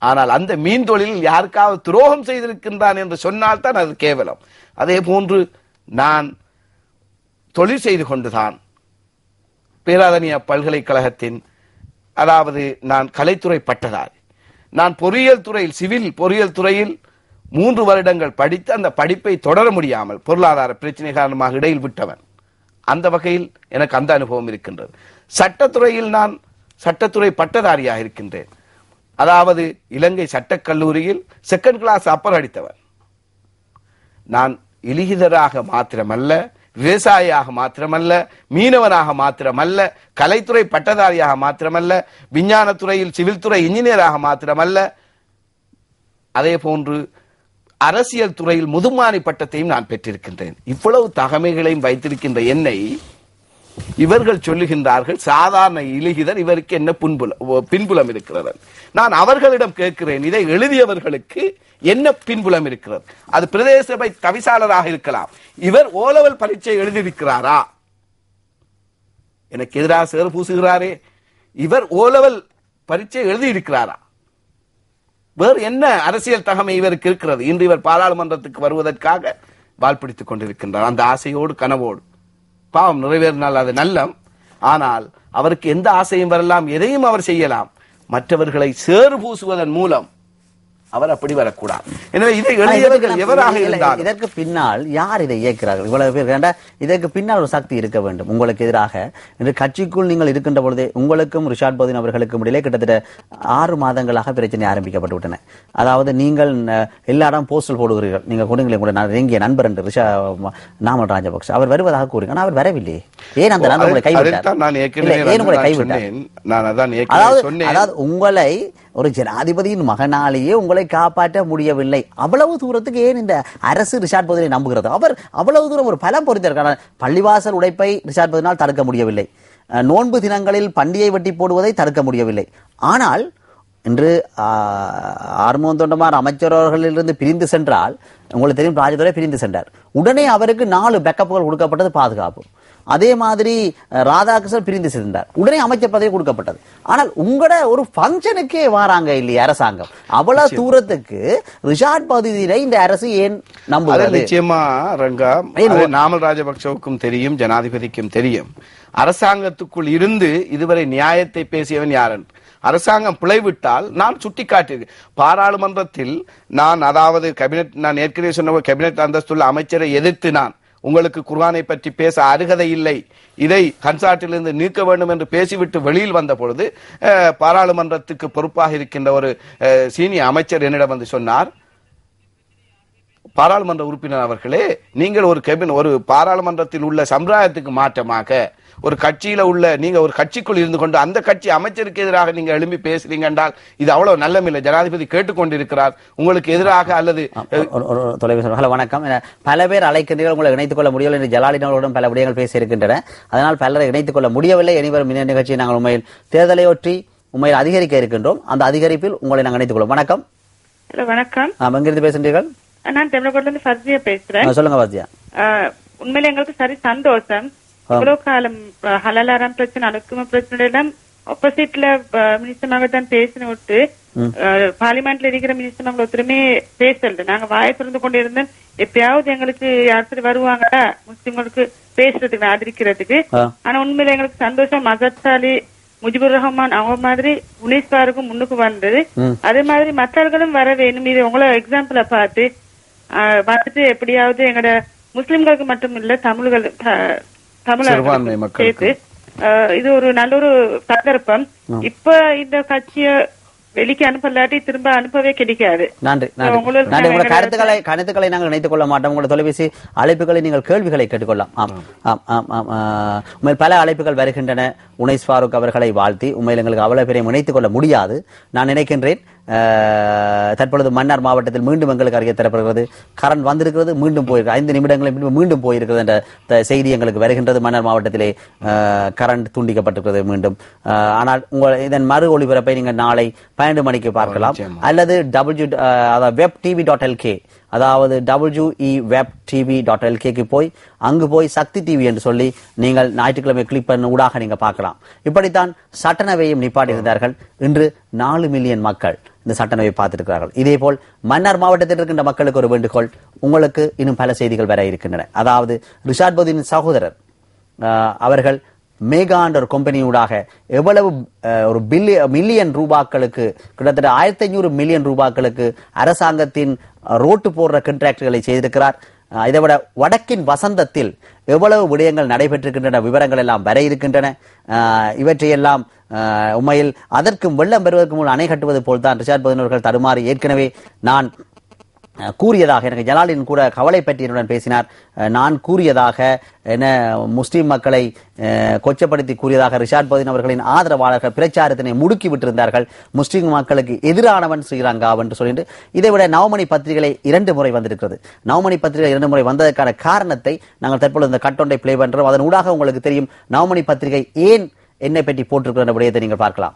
ஆனால் அந்த மீன் தொழிலில் யாருக்காவது துரோகம் செய்திருக்கின்றான் என்று சொன்னால் தான் அது கேவலம். அதே போன்று நான் தொழில் செய்து கொண்டுதான் பேராதனியா பல்கலைக்கழகத்தின் அதாவது நான் கலைத்துறை பட்டதாரி. நான் பொறியியல் துறையில், சிவில் பொறியியல் துறையில் 3 வருடங்கள் படித்து அந்த படிப்பை தொடர முடியாமல் பொருளாதார பிரச்சனை காரணமாக இடையில் விட்டவன். அந்த வகையில் எனக்கு அந்த அனுபவம் இருக்கின்றது. சட்டத்துறையில் நான் சட்டத்துறை பட்டதாரியாக இருக்கின்றேன். அதாவது இலங்கை சட்டக்கல்லூரியில் 2nd கிளாஸ் அப்பர் அடித்தவன். நான் இலிகிதராக மாத்திரமல்ல, விவசாயியாக மாத்திரமல்ல, மீனவனாக மாத்திரமல்ல, கலைத்துறை பட்டதாரியாக மாத்திரமல்ல, விஞ்ஞானத்துறையில் சிவில் துறை இன்ஜினியராக மாத்திரமல்ல, அதே போன்று அரசியல் துறையில் முதுமானி பட்டத்தையும் நான் பெற்றிருக்கின்றேன். இவ்வளவு தகமைகளையும் வைத்திருக்கின்ற என்னை இவர்கள் சொல்லுகின்றார்கள் சாதாரண இலிகிதர், இவருக்கு என்ன பின்புலம் இருக்கிறது. நான் அவர்களிடம் கேட்கிறேன், இதை எழுதியவர்களுக்கு என்ன பின்புலம் இருக்கிறது? அது பிரதேச சபை தவிசாளராக இருக்கலாம். இவர் ஓலவல் பரீட்சை எழுதியிருக்கிறாரா? எனக்கு எதிராக சேர் பூசுகிறாரே, இவர் ஓலவல் பரீட்சை எழுதியிருக்கிறாரா? வேறு என்ன அரசியல் தகமை இவருக்கு இருக்கிறது? இன்று இவர் பாராளுமன்றத்துக்கு வருவதற்காக வால்பிடித்துக் கொண்டிருக்கின்றார், அந்த ஆசையோடு கனவோடு. பாவம், நிறைவேறினால் அது நல்லம். ஆனால் அவருக்கு எந்த ஆசையும் வரலாம், எதையும் அவர் செய்யலாம். மற்றவர்களை சேறு பூசுவதன் மூலம் அவர் அப்படி வரக்கூடாது. எனவே இதை எழுதியவர்கள் எவராக இருந்தால் இதற்கு பின்னால் யார் இதை இயக்கிறார்கள்? இவ்வளவு பேர் வேண்டா, இதற்கு பின்னால் ஒரு சக்தி இருக்க வேண்டும். உங்களுக்கு எதிராக இன்று கட்சிக்குள் நீங்கள் இருக்கின்ற பொழுதே உங்களுக்கும் ரிஷாட் பதீன் அவர்களுக்கும் இடையிலே கிட்டத்தட்ட 6 மாதங்களாக பிரச்சனை ஆரம்பிக்கப்பட்டு விட்டன. அதாவது நீங்கள் எல்லா இடம் போஸ்டல் போடுகிறீர்கள். நீங்க கொடுங்களே கூட நெருங்கிய நண்பர் என்று நாமல் ராஜபக்ஷ அவர் வருவதாக கூறுங்க. ஆனால் அவர் வரவில்லை. ஏன் அந்த நண்பர் உங்களை கைவிட்டார்? அதாவது உங்களை ஒரு ஜனாதிபதியின் மகனாலேயே உங்களை காப்பாற்ற முடியவில்லை. அவ்வளவு தூரத்துக்கு ஏன் இந்த அரசு ரிஷாட் பதீனை நம்புகிறது? அவர் அவ்வளவு தூரம் ஒரு பலம் பொறுத்திருக்கிறார். பள்ளிவாசல் உடைப்பை ரிஷாட் பதீனால் தடுக்க முடியவில்லை. நோன்பு தினங்களில் பண்டிகை வெட்டி போடுவதை தடுக்க முடியவில்லை. ஆனால் இன்று ஆர்மோன் தொண்டமார் அமைச்சரவர்களிலிருந்து பிரிந்து சென்றால், உங்களுக்கு தெரியும், ராஜதுரை பிரிந்து சென்றார். உடனே அவருக்கு 4 பேக்கப்புகள் கொடுக்கப்பட்டது பாதுகாப்பு. அதே மாதிரி ராதாகிருஷ்ணன் பிரிந்து சென்றார், உடனே அமைச்சர் பதவி கொடுக்கப்பட்டது. ஆனால் உங்களோட ஒரு பங்கனுக்கே வராங்க இல்லையா அரசாங்கம்? அவ்வளவு தூரத்துக்கு ரிஷாட் பதீனை இந்த அரசு ஏன் நம்புகிறது? நிச்சயமா ரங்கா, நாமல் ராஜபக்சவுக்கும் தெரியும், ஜனாதிபதிக்கும் தெரியும். அரசாங்கத்துக்குள் இருந்து இதுவரை நியாயத்தை பேசியவன் யார் என்று. அரசாங்கம் பிழைவிட்டால் நான் சுட்டிக்காட்டி பாராளுமன்றத்தில் அதாவது கேபினெட், நான் ஏற்கனவே சொன்ன கேபினெட் அந்தஸ்துள்ள அமைச்சரை எதிர்த்து உங்களுக்கு குர்ஆனை பற்றி பேச அருகதை இல்லை, இதை கன்சார்ட்டிலிருந்து நீக்க வேண்டும் என்று பேசிவிட்டு வெளியில் வந்த பொழுது பாராளுமன்றத்துக்கு பொறுப்பாக இருக்கின்ற ஒரு சீனியர் அமைச்சர் என்னிடம் வந்து சொன்னார், பாராளுமன்ற உறுப்பினர் அவர்களே, நீங்கள் ஒரு பாராளுமன்றத்தில் உள்ள சம்பிரதாயத்துக்கு மாற்றமாக ஒரு கட்சியில உள்ள நீங்க ஒரு கட்சிக்குள் இருந்து கொண்டு அந்த கட்சி அமைச்சருக்கு எதிராக நீங்க எழுப்பி பேசுறீங்க என்றால் இது அவ்வளவு நல்லமில்லை. ஜனாதிபதி கேட்டுக்கொண்டிருக்கிறார், உங்களுக்கு எதிராக அல்லது தொலைபேசி. ஹலோ, வணக்கம். பல பேர் அழைக்கின்றீர்கள், உங்களை இணைத்துக் கொள்ள முடியவில்லை என்று ஜலாலினோடும் பல விடயங்கள் பேசி இருக்கின்றன. அதனால் பலரை இணைத்துக் கொள்ள முடியவில்லை. இனிவரும் நிகழ்ச்சியை நாங்கள் உண்மையில் தேர்தலையொற்றி உண்மையில் அதிகரிக்க இருக்கின்றோம். அந்த அதிகரிப்பில் உங்களை நாங்கள் இணைத்துக் கொள்வோம். வணக்கம். வணக்கம். எங்கிருந்து பேசுகிறீர்கள்? நான் தமிழகத்துல இருந்து ஃபர்ஜியா பேசுறேன். சொல்லுங்க ஃபர்ஜியா. உண்மையில எங்களுக்கு சரி சந்தோஷம். இவ்வளவு காலம் ஹலாலாரம் பிரச்சனை, அணுக்கும பிரச்சனை எல்லாம் ஆப்போசிட்ல மினிஸ்டர் தான் பேசின விட்டு பார்லிமெண்ட்ல இருக்கிற மினிஸ்டர் ஒருத்தருமே பேசல. நாங்க வாயை திறந்து கொண்டு இருந்தோம். எப்பயாவது எங்களுக்கு யாரும் வருவாங்க முஸ்லிம்களுக்கு பேசுறதுக்கு, ஆதரிக்கிறதுக்கு. ஆனா உண்மையில எங்களுக்கு சந்தோஷம். மசத் அலி, முஜிபுர் ரஹ்மான் அவங்க மாதிரி உனீஸ்வாருக்கும் முன்னுக்கு வந்தது. அதே மாதிரி மற்றவர்களும் வர வேணும். இது உங்களை எக்ஸாம்பிள பார்த்து வந்துட்டு எப்படியாவது எங்கட முஸ்லிம்களுக்கு மட்டும் இல்ல தமிழர்கள் சேர்த்து இது ஒரு நல்ல ஒரு சந்தர்ப்பம். இப்ப இந்த கட்சிய வெளிக்கு அனுப்பலாட்டி திரும்ப அனுப்பவே கிடைக்காது. நன்றி. உங்களோட கருத்துக்களை நாங்கள் இணைத்துக் கொள்ள மாட்டோம். உங்களோட தொலைபேசி அழைப்புகளை நீங்கள் கேள்விகளை கேட்டுக்கொள்ளலாம். உண்மையில் பல அழைப்புகள் வருகின்றன. உனைஸ் ஃபாரூக் அவர்களை வாழ்த்தி உண்மையில் எங்களுக்கு அவ்வளவு பேரையும் இணைத்துக் கொள்ள முடியாது. நான் நினைக்கின்றேன் தற்பொழுது மன்னார் மாவட்டத்தில் மீண்டும் எங்களுக்கு அறிக்கை தரப்படுகிறது. கரண்ட் வந்திருக்கிறது, மீண்டும் போயிருக்கிறது. 5 நிமிடங்களில் மீண்டும் போயிருக்கிறது என்ற செய்தி எங்களுக்கு வருகின்றது. மன்னார் மாவட்டத்திலே கரண்ட் துண்டிக்கப்பட்டிருக்கிறது மீண்டும். ஆனால் இதன் மறு ஒளிபரப்பை நீங்கள் நாளை 12 மணிக்கு பார்க்கலாம். அல்லது web.tv.lk, அதாவது web.tv.lk போய் அங்கு போய் சக்தி டிவி என்று சொல்லி நீங்கள் ஞாயிற்றுக்கிழமை கிளிக் பண்ண ஊடாக நீங்க பார்க்கலாம். இப்படித்தான் சட்டனவையும் நிப்பாட்டியிருந்தார்கள். இன்று 4 மில்லியன் மக்கள் இந்த சட்டனவை பார்த்திருக்கிறார்கள். இதே போல் மன்னார் மாவட்டத்தில் இருக்கின்ற மக்களுக்கு ஒரு வேண்டுகோள், உங்களுக்கு இன்னும் பல செய்திகள் வர இருக்கின்றன. அதாவது ரிஷாட் பதீன் சகோதரர் அவர்கள் மேகா என்ற ஒரு கம்பெனியூடாக எவ்வளவு ஒரு மில்லியன் ரூபாய்களுக்கு, கிட்டத்தட்ட 1500 மில்லியன் ரூபாய்களுக்கு அரசாங்கத்தின் ரோட்டு போடுற கான்ட்ராக்டுகளை செய்திருக்கிறார். இதைவிட வடக்கின் வசந்தத்தில் எவ்வளவு விடயங்கள் நடைபெற்றிருக்கின்றன, விவரங்கள் எல்லாம் வர இருக்கின்றன. இவற்றையெல்லாம் உண்மையில் அதற்கும் வெள்ளம் பெறுவதற்கு முன் அணை கட்டுவது போல்தான் ரிஷாட் பதீன் அவர்கள் தடுமாறி ஏற்கனவே நான் கூறியதாக எனக்கு ஜலாலின் கூட கவலை பற்றி என்னுடன் பேசினார். நான் கூறியதாக என்ன முஸ்லிம் மக்களை கொச்சப்படுத்தி கூறியதாக ரிஷாட் பதீன் அவர்களின் ஆதரவாளர்கள் பிரச்சாரத்தினை முடுக்கி விட்டிருந்தார்கள். முஸ்லிம் மக்களுக்கு எதிரானவன் ஸ்ரீலங்கா என்று சொல்லிட்டு இதை விட நவமணி பத்திரிகை 2 முறை வந்திருக்கிறது. நவமணி பத்திரிகை 2 முறை வந்ததற்கான காரணத்தை நாங்கள் தற்பொழுது இந்த கட்டொன்றை பிளே பண்றோம். அதன் ஊடாக உங்களுக்கு தெரியும் நவமணி பத்திரிகை ஏன் என்னை பற்றி போட்டிருக்கிற விடயத்தை நீங்கள் பார்க்கலாம்.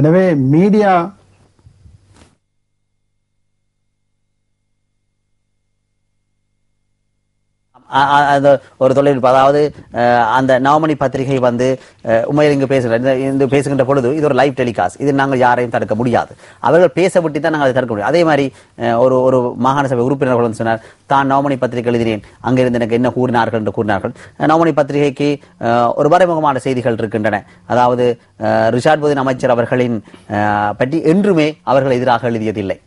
எனவே மீடியா ஒரு தொழில்நுட்ப, அதாவது அந்த நவமணி பத்திரிகை வந்து உண்மையில் இங்கு பேசுகின்ற பொழுது இது ஒரு லைவ் டெலிகாஸ்ட். இது நாங்கள் யாரையும் தடுக்க முடியாது. அவர்கள் பேச விட்டு தான் நாங்கள் அதை தடுக்க முடியும். அதே மாதிரி ஒரு மாகாண சபை உறுப்பினர்கள் வந்து சொன்னார், தான் நவமணி பத்திரிகை எழுதினேன், அங்கிருந்து எனக்கு என்ன கூறினார்கள் என்று கூறினார்கள். நவமணி பத்திரிகைக்கு ஒரு மறைமுகமான செய்திகள் இருக்கின்றன. அதாவது ரிஷாட் பதீன் அமைச்சர் அவர்களின் பற்றி என்றுமே அவர்கள் எதிராக எழுதியதில்லை.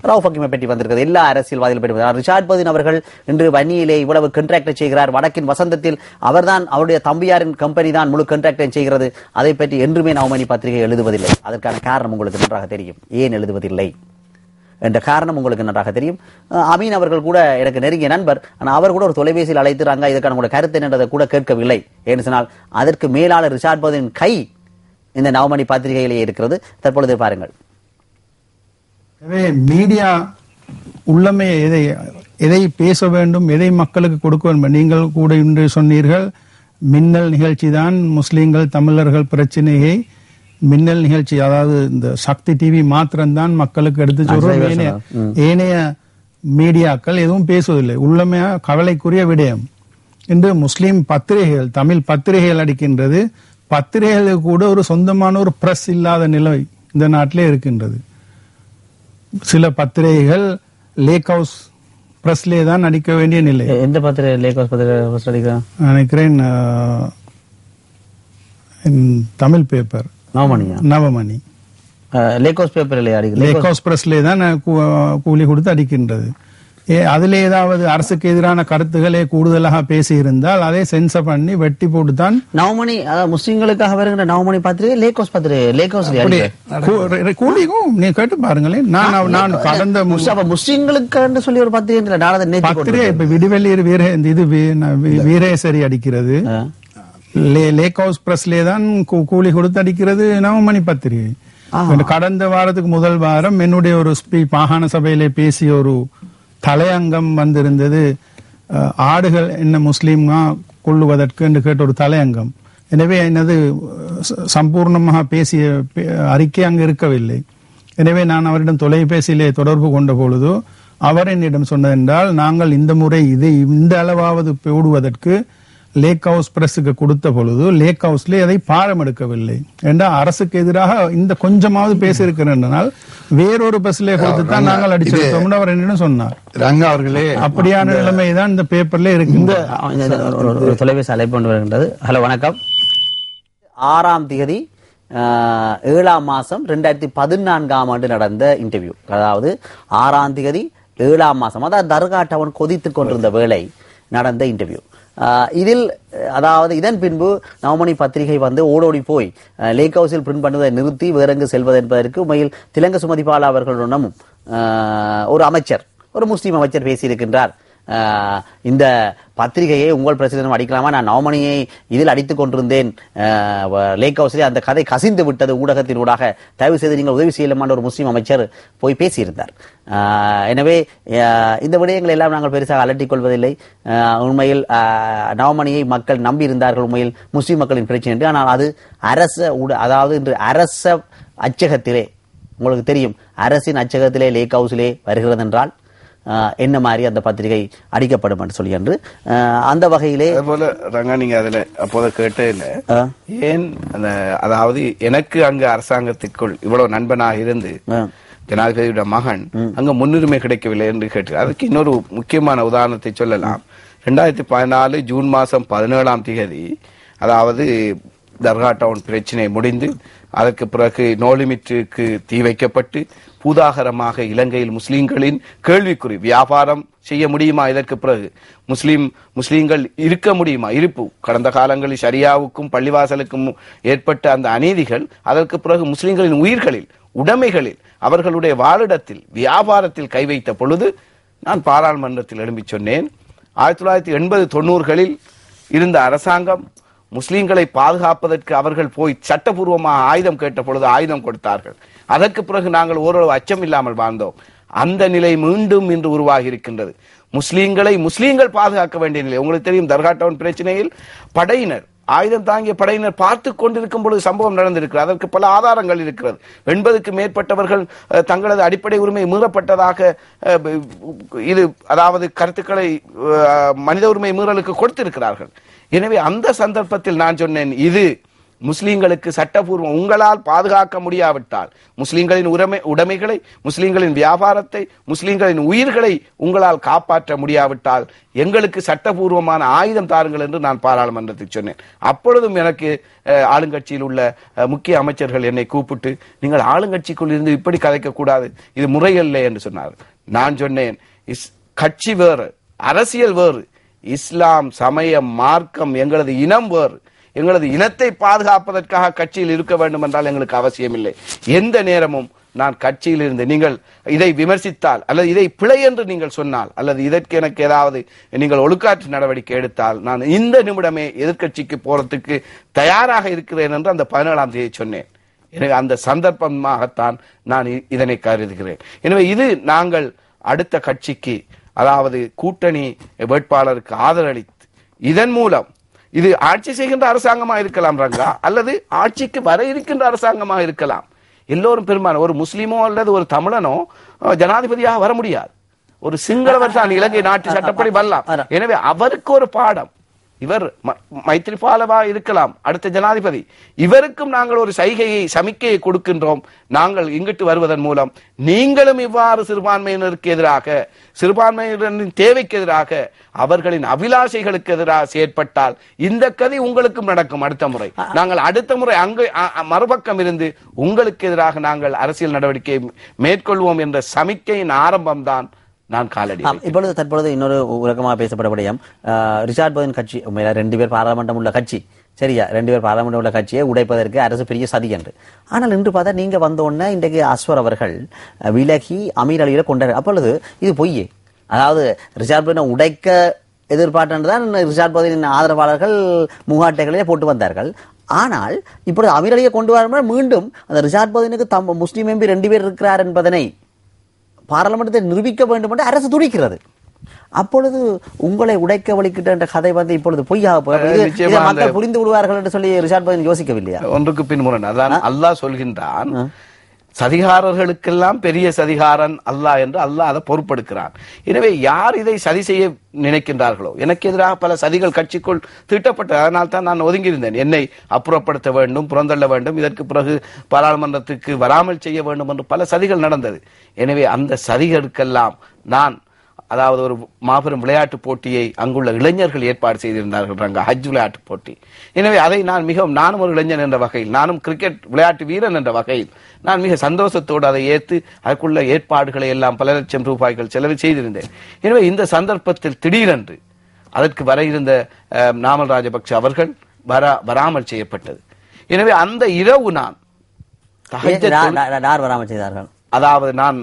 ரவுஃப் ஹக்கீமை பற்றி வந்திருக்கிறது, எல்லா அரசியல்வாதிகள் பற்றி. ரிஷாட் பதீன் அவர்கள் இன்று வன்னியிலே இவ்வளவு கண்ட்ராக்டை செய்கிறார். வடக்கின் வசந்தத்தில் அவர்தான், அவருடைய தம்பியாரின் கம்பெனி தான் முழு கண்ட்ராக்டை செய்கிறது. அதை பற்றி என்றுமே நவமணி பத்திரிகை எழுதுவதில்லை. அதற்கான காரணம் உங்களுக்கு நன்றாக தெரியும். ஏன் எழுதுவதில்லை என்ற காரணம் உங்களுக்கு நன்றாக தெரியும். அமீன் அவர்கள் கூட எனக்கு நெருங்கிய நண்பர். ஆனால் அவர் கூட ஒரு தொலைபேசியில் அழைத்துறாங்க, இதற்கான உங்களுடைய கருத்து என்னதை கூட கேட்கவில்லை. ஏன்னு சொன்னால் அதற்கு மேலாளர் ரிஷாட் பதீன் கை இந்த நவமணி பத்திரிகையிலேயே இருக்கிறது. தற்பொழுது பாருங்கள். எனவே மீடியா உள்ளமே எதை பேச வேண்டும், எதை மக்களுக்கு கொடுக்க வேண்டும். நீங்கள் கூட இன்று சொன்னீர்கள், மின்னல் நிகழ்ச்சி தான் முஸ்லீம்கள் தமிழர்கள் பிரச்சனையை மின்னல் நிகழ்ச்சி, அதாவது இந்த சக்தி டிவி மாத்திரம்தான் மக்களுக்கு எடுத்து சொல்றோம். ஏனைய மீடியாக்கள் எதுவும் பேசுவதில்லை. உள்ளமையா கவலைக்குரிய விடயம். இன்று முஸ்லீம் பத்திரிகைகள், தமிழ் பத்திரிகைகள் அடிக்கின்றது. பத்திரிகைகளுக்கு கூட ஒரு சொந்தமான ஒரு பிரஸ் இல்லாத நிலை இந்த நாட்டிலே இருக்கின்றது. சில பத்திரிகைகள் லேக் ஹவுஸ் பிரஸ்லே தான் நடிக்க வேண்டிய நிலை. எந்த பத்திரிகை லேக் ஹவுஸ் பத்திரிகை நினைக்கிறேன்? Tamil paper Navamani Lake House paper Lake House பிரஸ்லே தான் கூலி கொடுத்து அடிக்கின்றது. அதுல ஏதாவது அரசுக்கு எதிரான கருத்துக்களை கூடுதலாக பேசி இருந்தால் அதை சென்சர் பண்ணி வெட்டி போட்டுதான். நவமணி முஸ்லிம்களுக்காக வருகின்ற நவமணி பத்திரிகை லேக் ஹவுஸ் பத்திரிகை, லேக் ஹவுஸ் கூலிக்கும் நீங்க கேட்டு பாருங்களேன். நான் கடந்த முஸ்லிம்களுக்கு சொல்லி ஒரு பத்திரிகை இப்ப விடுவெளி இது வீரேசரி அடிக்கிறது. லேக் ஹவுஸ் பிரஸ்லே தான் கூலி கொடுத்து அடிக்கிறது நவமணி பத்திரிகை. கடந்த வாரத்துக்கு முதல் வாரம் என்னுடைய ஒரு மாகாண சபையிலே பேசிய ஒரு தலையங்கம் வந்திருந்தது. ஆடுகள் என்ன முஸ்லீமா கொள்ளுவதற்கு என்று கேட்ட ஒரு தலையங்கம். எனவே என்னது சம்பூர்ணமாக பேசிய அறிக்கை அங்கு இருக்கவில்லை. எனவே நான் அவரிடம் தொலைபேசியிலே தொடர்பு கொண்ட பொழுது அவர் என்னிடம் சொன்னதென்றால், நாங்கள் இந்த முறை இதை இந்த அளவாவது போடுவதற்கு லேக் ஹவுஸ் பிரஸுக்கு கொடுத்த பொழுது லேக் ஹவுஸ்ல அதை பாரம் எடுக்கவில்லை என்றால் அரசுக்கு எதிராக இந்த கொஞ்சமாவது பேசியிருக்கிறனால் வேறொரு பஸ்ல கொடுத்து தான் நாங்கள் அடிச்சிருக்கோம் அவர் என்ன சொன்னார். ரங்கா அவர்களே, அப்படியான நிலைமை தான் இந்த பேப்பர்ல இருக்கு. தொலைபேசி அழைப்பு கொண்டு வருகின்றது. ஹலோ, வணக்கம். 6ஆம் தேதி 7ஆம் மாசம் 2014ஆம் ஆண்டு நடந்த இன்டர்வியூ. அதாவது 6ஆம் தேதி 7ஆம் மாசம், அதாவது தர்கா டவுன் கொதித்துக் கொண்டிருந்த வேளை நடந்த இன்டர்வியூ. இதில் அதாவது இதன் பின்பு நவமணி பத்திரிகை வந்து ஓடோடி போய் லேக் ஹவுஸில் பிரிண்ட் பண்ணுவதை நிறுத்தி வேறெங்கு செல்வது என்பதற்கு உண்மையில் திலங்க சுமதிபாலா அவர்களுடனும் ஒரு அமைச்சர், ஒரு முஸ்லீம் அமைச்சர் பேசியிருக்கின்றார். இந்த பத்திரிகையை உங்கள் பிரசிடென்ட் அடிக்கலாமா, நான் நவமணியை இதில் அடித்துக் கொண்டிருந்தேன், லேக் ஹவுஸிலே அந்த கதை கசிந்து விட்டது ஊடகத்தின் ஊடாக, தயவு செய்து நீங்கள் உதவி செய்யலாமான்னு ஒரு முஸ்லீம் அமைச்சர் போய் பேசியிருந்தார். எனவே இந்த விடயங்கள் எல்லாம் நாங்கள் பெருசாக அலட்டிக் கொள்வதில்லை. உண்மையில் நவமணியை மக்கள் நம்பி இருந்தார்கள், உண்மையில் முஸ்லீம் மக்களின் பிரச்சனை என்று. ஆனால் அது அதாவது இன்று அரச அச்சகத்திலே, உங்களுக்கு தெரியும், அரசின் அச்சகத்திலே லேக் ஹவுஸிலே வருகிறது என்றால் என்ன மாதிரி அந்த பத்திரிகை அடிக்கப்படும் என்று சொல்லி என்று அந்த வகையிலே போல ரங்கா, நீங்க அதுல அப்போத கேட்டே இல்ல, ஏன் அந்த அதாவது எனக்கு அங்கு அரசாங்கத்திற்குள் இவ்வளவு நண்பனாக இருந்து ஜனாதிபதியோட மகன் அங்க முன்னுரிமை கிடைக்கவில்லை என்று கேட்டு, அதுக்கு இன்னொரு முக்கியமான உதாரணத்தை சொல்லலாம். 2014 ஜூன் மாசம் 17ஆம் தேதி, அதாவது தர்கா டவுன் பிரச்சனை முடிந்து அதற்கு பிறகு நோலிமிட்டுக்கு தீ வைக்கப்பட்டு பூதாகரமாக இலங்கையில் முஸ்லிம்களின் கேள்விக்குறி. வியாபாரம் செய்ய முடியுமா? இதற்கு பிறகு முஸ்லிம்கள் இருக்க முடியுமா? இருப்பு கடந்த காலங்களில் ஷரியாவுக்கும் பள்ளிவாசலுக்கும் ஏற்பட்ட அந்த அநீதிகள் அதற்கு பிறகு முஸ்லிம்களின் உயிர்களில், உடைமைகளில், அவர்களுடைய வாழிடத்தில், வியாபாரத்தில் கை வைத்த பொழுது நான் பாராளுமன்றத்தில் எழும்பி சொன்னேன், 1980-90களில் இருந்த அரசாங்கம் முஸ்லிம்களை பாதுகாப்பதற்கு அவர்கள் போய் சட்டபூர்வமாக ஆயுதம் கேட்ட பொழுது ஆயுதம் கொடுத்தார்கள். அதற்கு பிறகு நாங்கள் ஓரளவு அச்சம் இல்லாமல் வாழ்ந்தோம். அந்த நிலை மீண்டும் இன்று உருவாகி இருக்கின்றது. முஸ்லிம்கள் பாதுகாக்க வேண்டிய நிலை. உங்களுக்கு தெரியும், தர்கா டவுன் பிரச்சனையில் படையினர், ஆயுதம் தாங்கிய படையினர் பார்த்து கொண்டிருக்கும் பொழுது சம்பவம் நடந்திருக்கிறது. அதற்கு பல ஆதாரங்கள் இருக்கிறது. 80க்கு மேற்பட்டவர்கள் தங்களது அடிப்படை உரிமை மீறப்பட்டதாக இது அதாவது கருத்துக்களை மனித உரிமை மீறலுக்கு கொடுத்திருக்கிறார்கள். எனவே அந்த சந்தர்ப்பத்தில் நான் சொன்னேன், இது முஸ்லிம்களுக்கு சட்டபூர்வம், உங்களால் பாதுகாக்க முடியாவிட்டால், முஸ்லிம்களின் உடைமைகளை, முஸ்லிம்களின் வியாபாரத்தை, முஸ்லிம்களின் உயிர்களை உங்களால் காப்பாற்ற முடியாவிட்டால் எங்களுக்கு சட்டபூர்வமான ஆயுதம் தாருங்கள் என்று நான் பாராளுமன்றத்தில் சொன்னேன். அப்பொழுதும் எனக்கு ஆளுங்கட்சியில் உள்ள முக்கிய அமைச்சர்கள் என்னை கூப்பிட்டு, நீங்கள் ஆளுங்கட்சிக்குள் இருந்து இப்படி கதைக்க கூடாது, இது முறையல்ல என்று சொன்னார். நான் சொன்னேன், கட்சி வேறு, அரசியல் வேறு, இஸ்லாம், சமயம், மார்க்கம், எங்களது இனம் வேறு. எங்களது இனத்தை பாதுகாப்பதற்காக கட்சியில் இருக்க வேண்டும் என்றால் எங்களுக்கு அவசியம் இல்லை. எந்த நேரமும் நான் கட்சியில் இருந்து, நீங்கள் இதை விமர்சித்தால் அல்லது இதை பிழை என்று நீங்கள் சொன்னால் அல்லது இதற்கு எனக்கு ஏதாவது நீங்கள் ஒழுக்காற்று நடவடிக்கை எடுத்தால் நான் இந்த நிமிடமே எதிர்கட்சிக்கு போறதுக்கு தயாராக இருக்கிறேன் என்று அந்த 17ஆம் தேதி சொன்னேன். எனவே அந்த சந்தர்ப்பமாகத்தான் நான் இதனை கருதுகிறேன். எனவே இது நாங்கள் அடுத்த கட்சிக்கு, அதாவது கூட்டணி வேட்பாளருக்கு ஆதரவளித்து, இதன் மூலம் இது ஆட்சி செய்கின்ற அரசாங்கமாக இருக்கலாம் ரங்கா, அல்லது ஆட்சிக்கு வர இருக்கின்ற அரசாங்கமாக இருக்கலாம். எல்லோரும் பெரும்பாலும் ஒரு முஸ்லிமோ அல்லது ஒரு தமிழனோ ஜனாதிபதியாக வர முடியாது. ஒரு சிங்களவர் தான் இலங்கை நாட்டு சட்டப்படி வரலாம். எனவே அவருக்கு ஒரு பாடம். இவர் மைத்ரிபாலவா இருக்கலாம் அடுத்த ஜனாதிபதி, இவருக்கும் நாங்கள் ஒரு சமிக்கையை கொடுக்கின்றோம். நாங்கள் இங்கிட்டு வருவதன் மூலம் நீங்களும் இவ்வாறு சிறுபான்மையினருக்கு எதிராக, சிறுபான்மையினரின் தேவைக்கு எதிராக, அவர்களின் அபிலாஷைகளுக்கு எதிராக செயற்பட்டால் இந்த கதை உங்களுக்கும் நடக்கும். அடுத்த முறை நாங்கள் அடுத்த முறை அங்கு மறுபக்கம் இருந்து உங்களுக்கு எதிராக நாங்கள் அரசியல் நடவடிக்கை மேற்கொள்வோம் என்ற சமிக்கையின் ஆரம்பம்தான் நான் காலடி. இப்பொழுது தற்பொழுது இன்னொரு உலகமாக பேசப்பட விடயம், ரிஷாட் பதின் கட்சி, 2 பேர் பாராளுமன்றம் உள்ள கட்சி, சரியா, 2 பேர் பாராளுமன்றம் உள்ள கட்சியை உடைப்பதற்கு அரசு பெரிய சதி என்று. ஆனால் இன்று பார்த்தா நீங்க வந்த உடனே இன்றைக்கு அஸ்வர் அவர்கள் விலகி அமீர் அலியில கொண்டாரு. அப்பொழுது இது பொய்யே. அதாவது ரிஷாட் பதினை உடைக்க எதிர்பார்த்துதான் ரிஷாட் பதினின் ஆதரவாளர்கள் முகாட்டைகளே போட்டு வந்தார்கள். ஆனால் இப்பொழுது அமீர் அலியை கொண்டு வர மீண்டும் அந்த ரிஷாட் பதினுக்கு முஸ்லீம் எம்பி 2 பேர் இருக்கிறார் என்பதனை பாராளுமன்றத்தை நிரூபிக்க வேண்டும் என்று அரசு துடிக்கிறது. அப்பொழுது உங்களை உடைக்க வலிக்கிட்ட என்ற கதை இப்பொழுது பொய்யாக மக்கள் புரிந்து விடுவார்கள் என்று சொல்லி ரிஷாட் பதின் யோசிக்கவில்லையா? ஒன்றுக்கு பின் முரண். அதான் அல்லாஹ் சொல்கின்றான், சதிகாரர்களுக்கெல்லாம் பெரிய சதிகாரன் அல்லாஹ் என்று அல்லாஹ் அதை பொறுப்பெடுக்கிறான். எனவே யார் இதை சதி செய்ய நினைக்கின்றார்களோ, எனக்கு எதிராக பல சதிகள் கட்சிக்குள் தீட்டப்பட்டது. அதனால் தான் நான் ஒதுங்கியிருந்தேன். என்னை அப்புறப்படுத்த வேண்டும், புறந்தள்ள வேண்டும், இதற்கு பிறகு பாராளுமன்றத்துக்கு வராமல் செய்ய வேண்டும் என்று பல சதிகள் நடந்தது. எனவே அந்த சதிகளுக்கெல்லாம் நான், அதாவது ஒரு மாபெரும் விளையாட்டு போட்டியை அங்குள்ள இளைஞர்கள் ஏற்பாடு செய்திருந்தார்கள், ஹஜ் விளையாட்டு போட்டி. எனவே அதை நானும் ஒரு இளைஞன் என்ற வகையில், நானும் கிரிக்கெட் விளையாட்டு வீரன் என்ற வகையில் நான் மிக சந்தோஷத்தோடு அதை ஏற்று அதற்குள்ள ஏற்பாடுகளை எல்லாம் பல லட்சம் ரூபாய்கள் செலவு செய்திருந்தேன். எனவே இந்த சந்தர்ப்பத்தில் திடீரென்று அதற்கு வர இருந்த நாமல் ராஜபக்ஷ அவர்கள் வராமல் செய்யப்பட்டது. எனவே அந்த இரவு நான் வராமல் செய்தார்கள். அதாவது நான்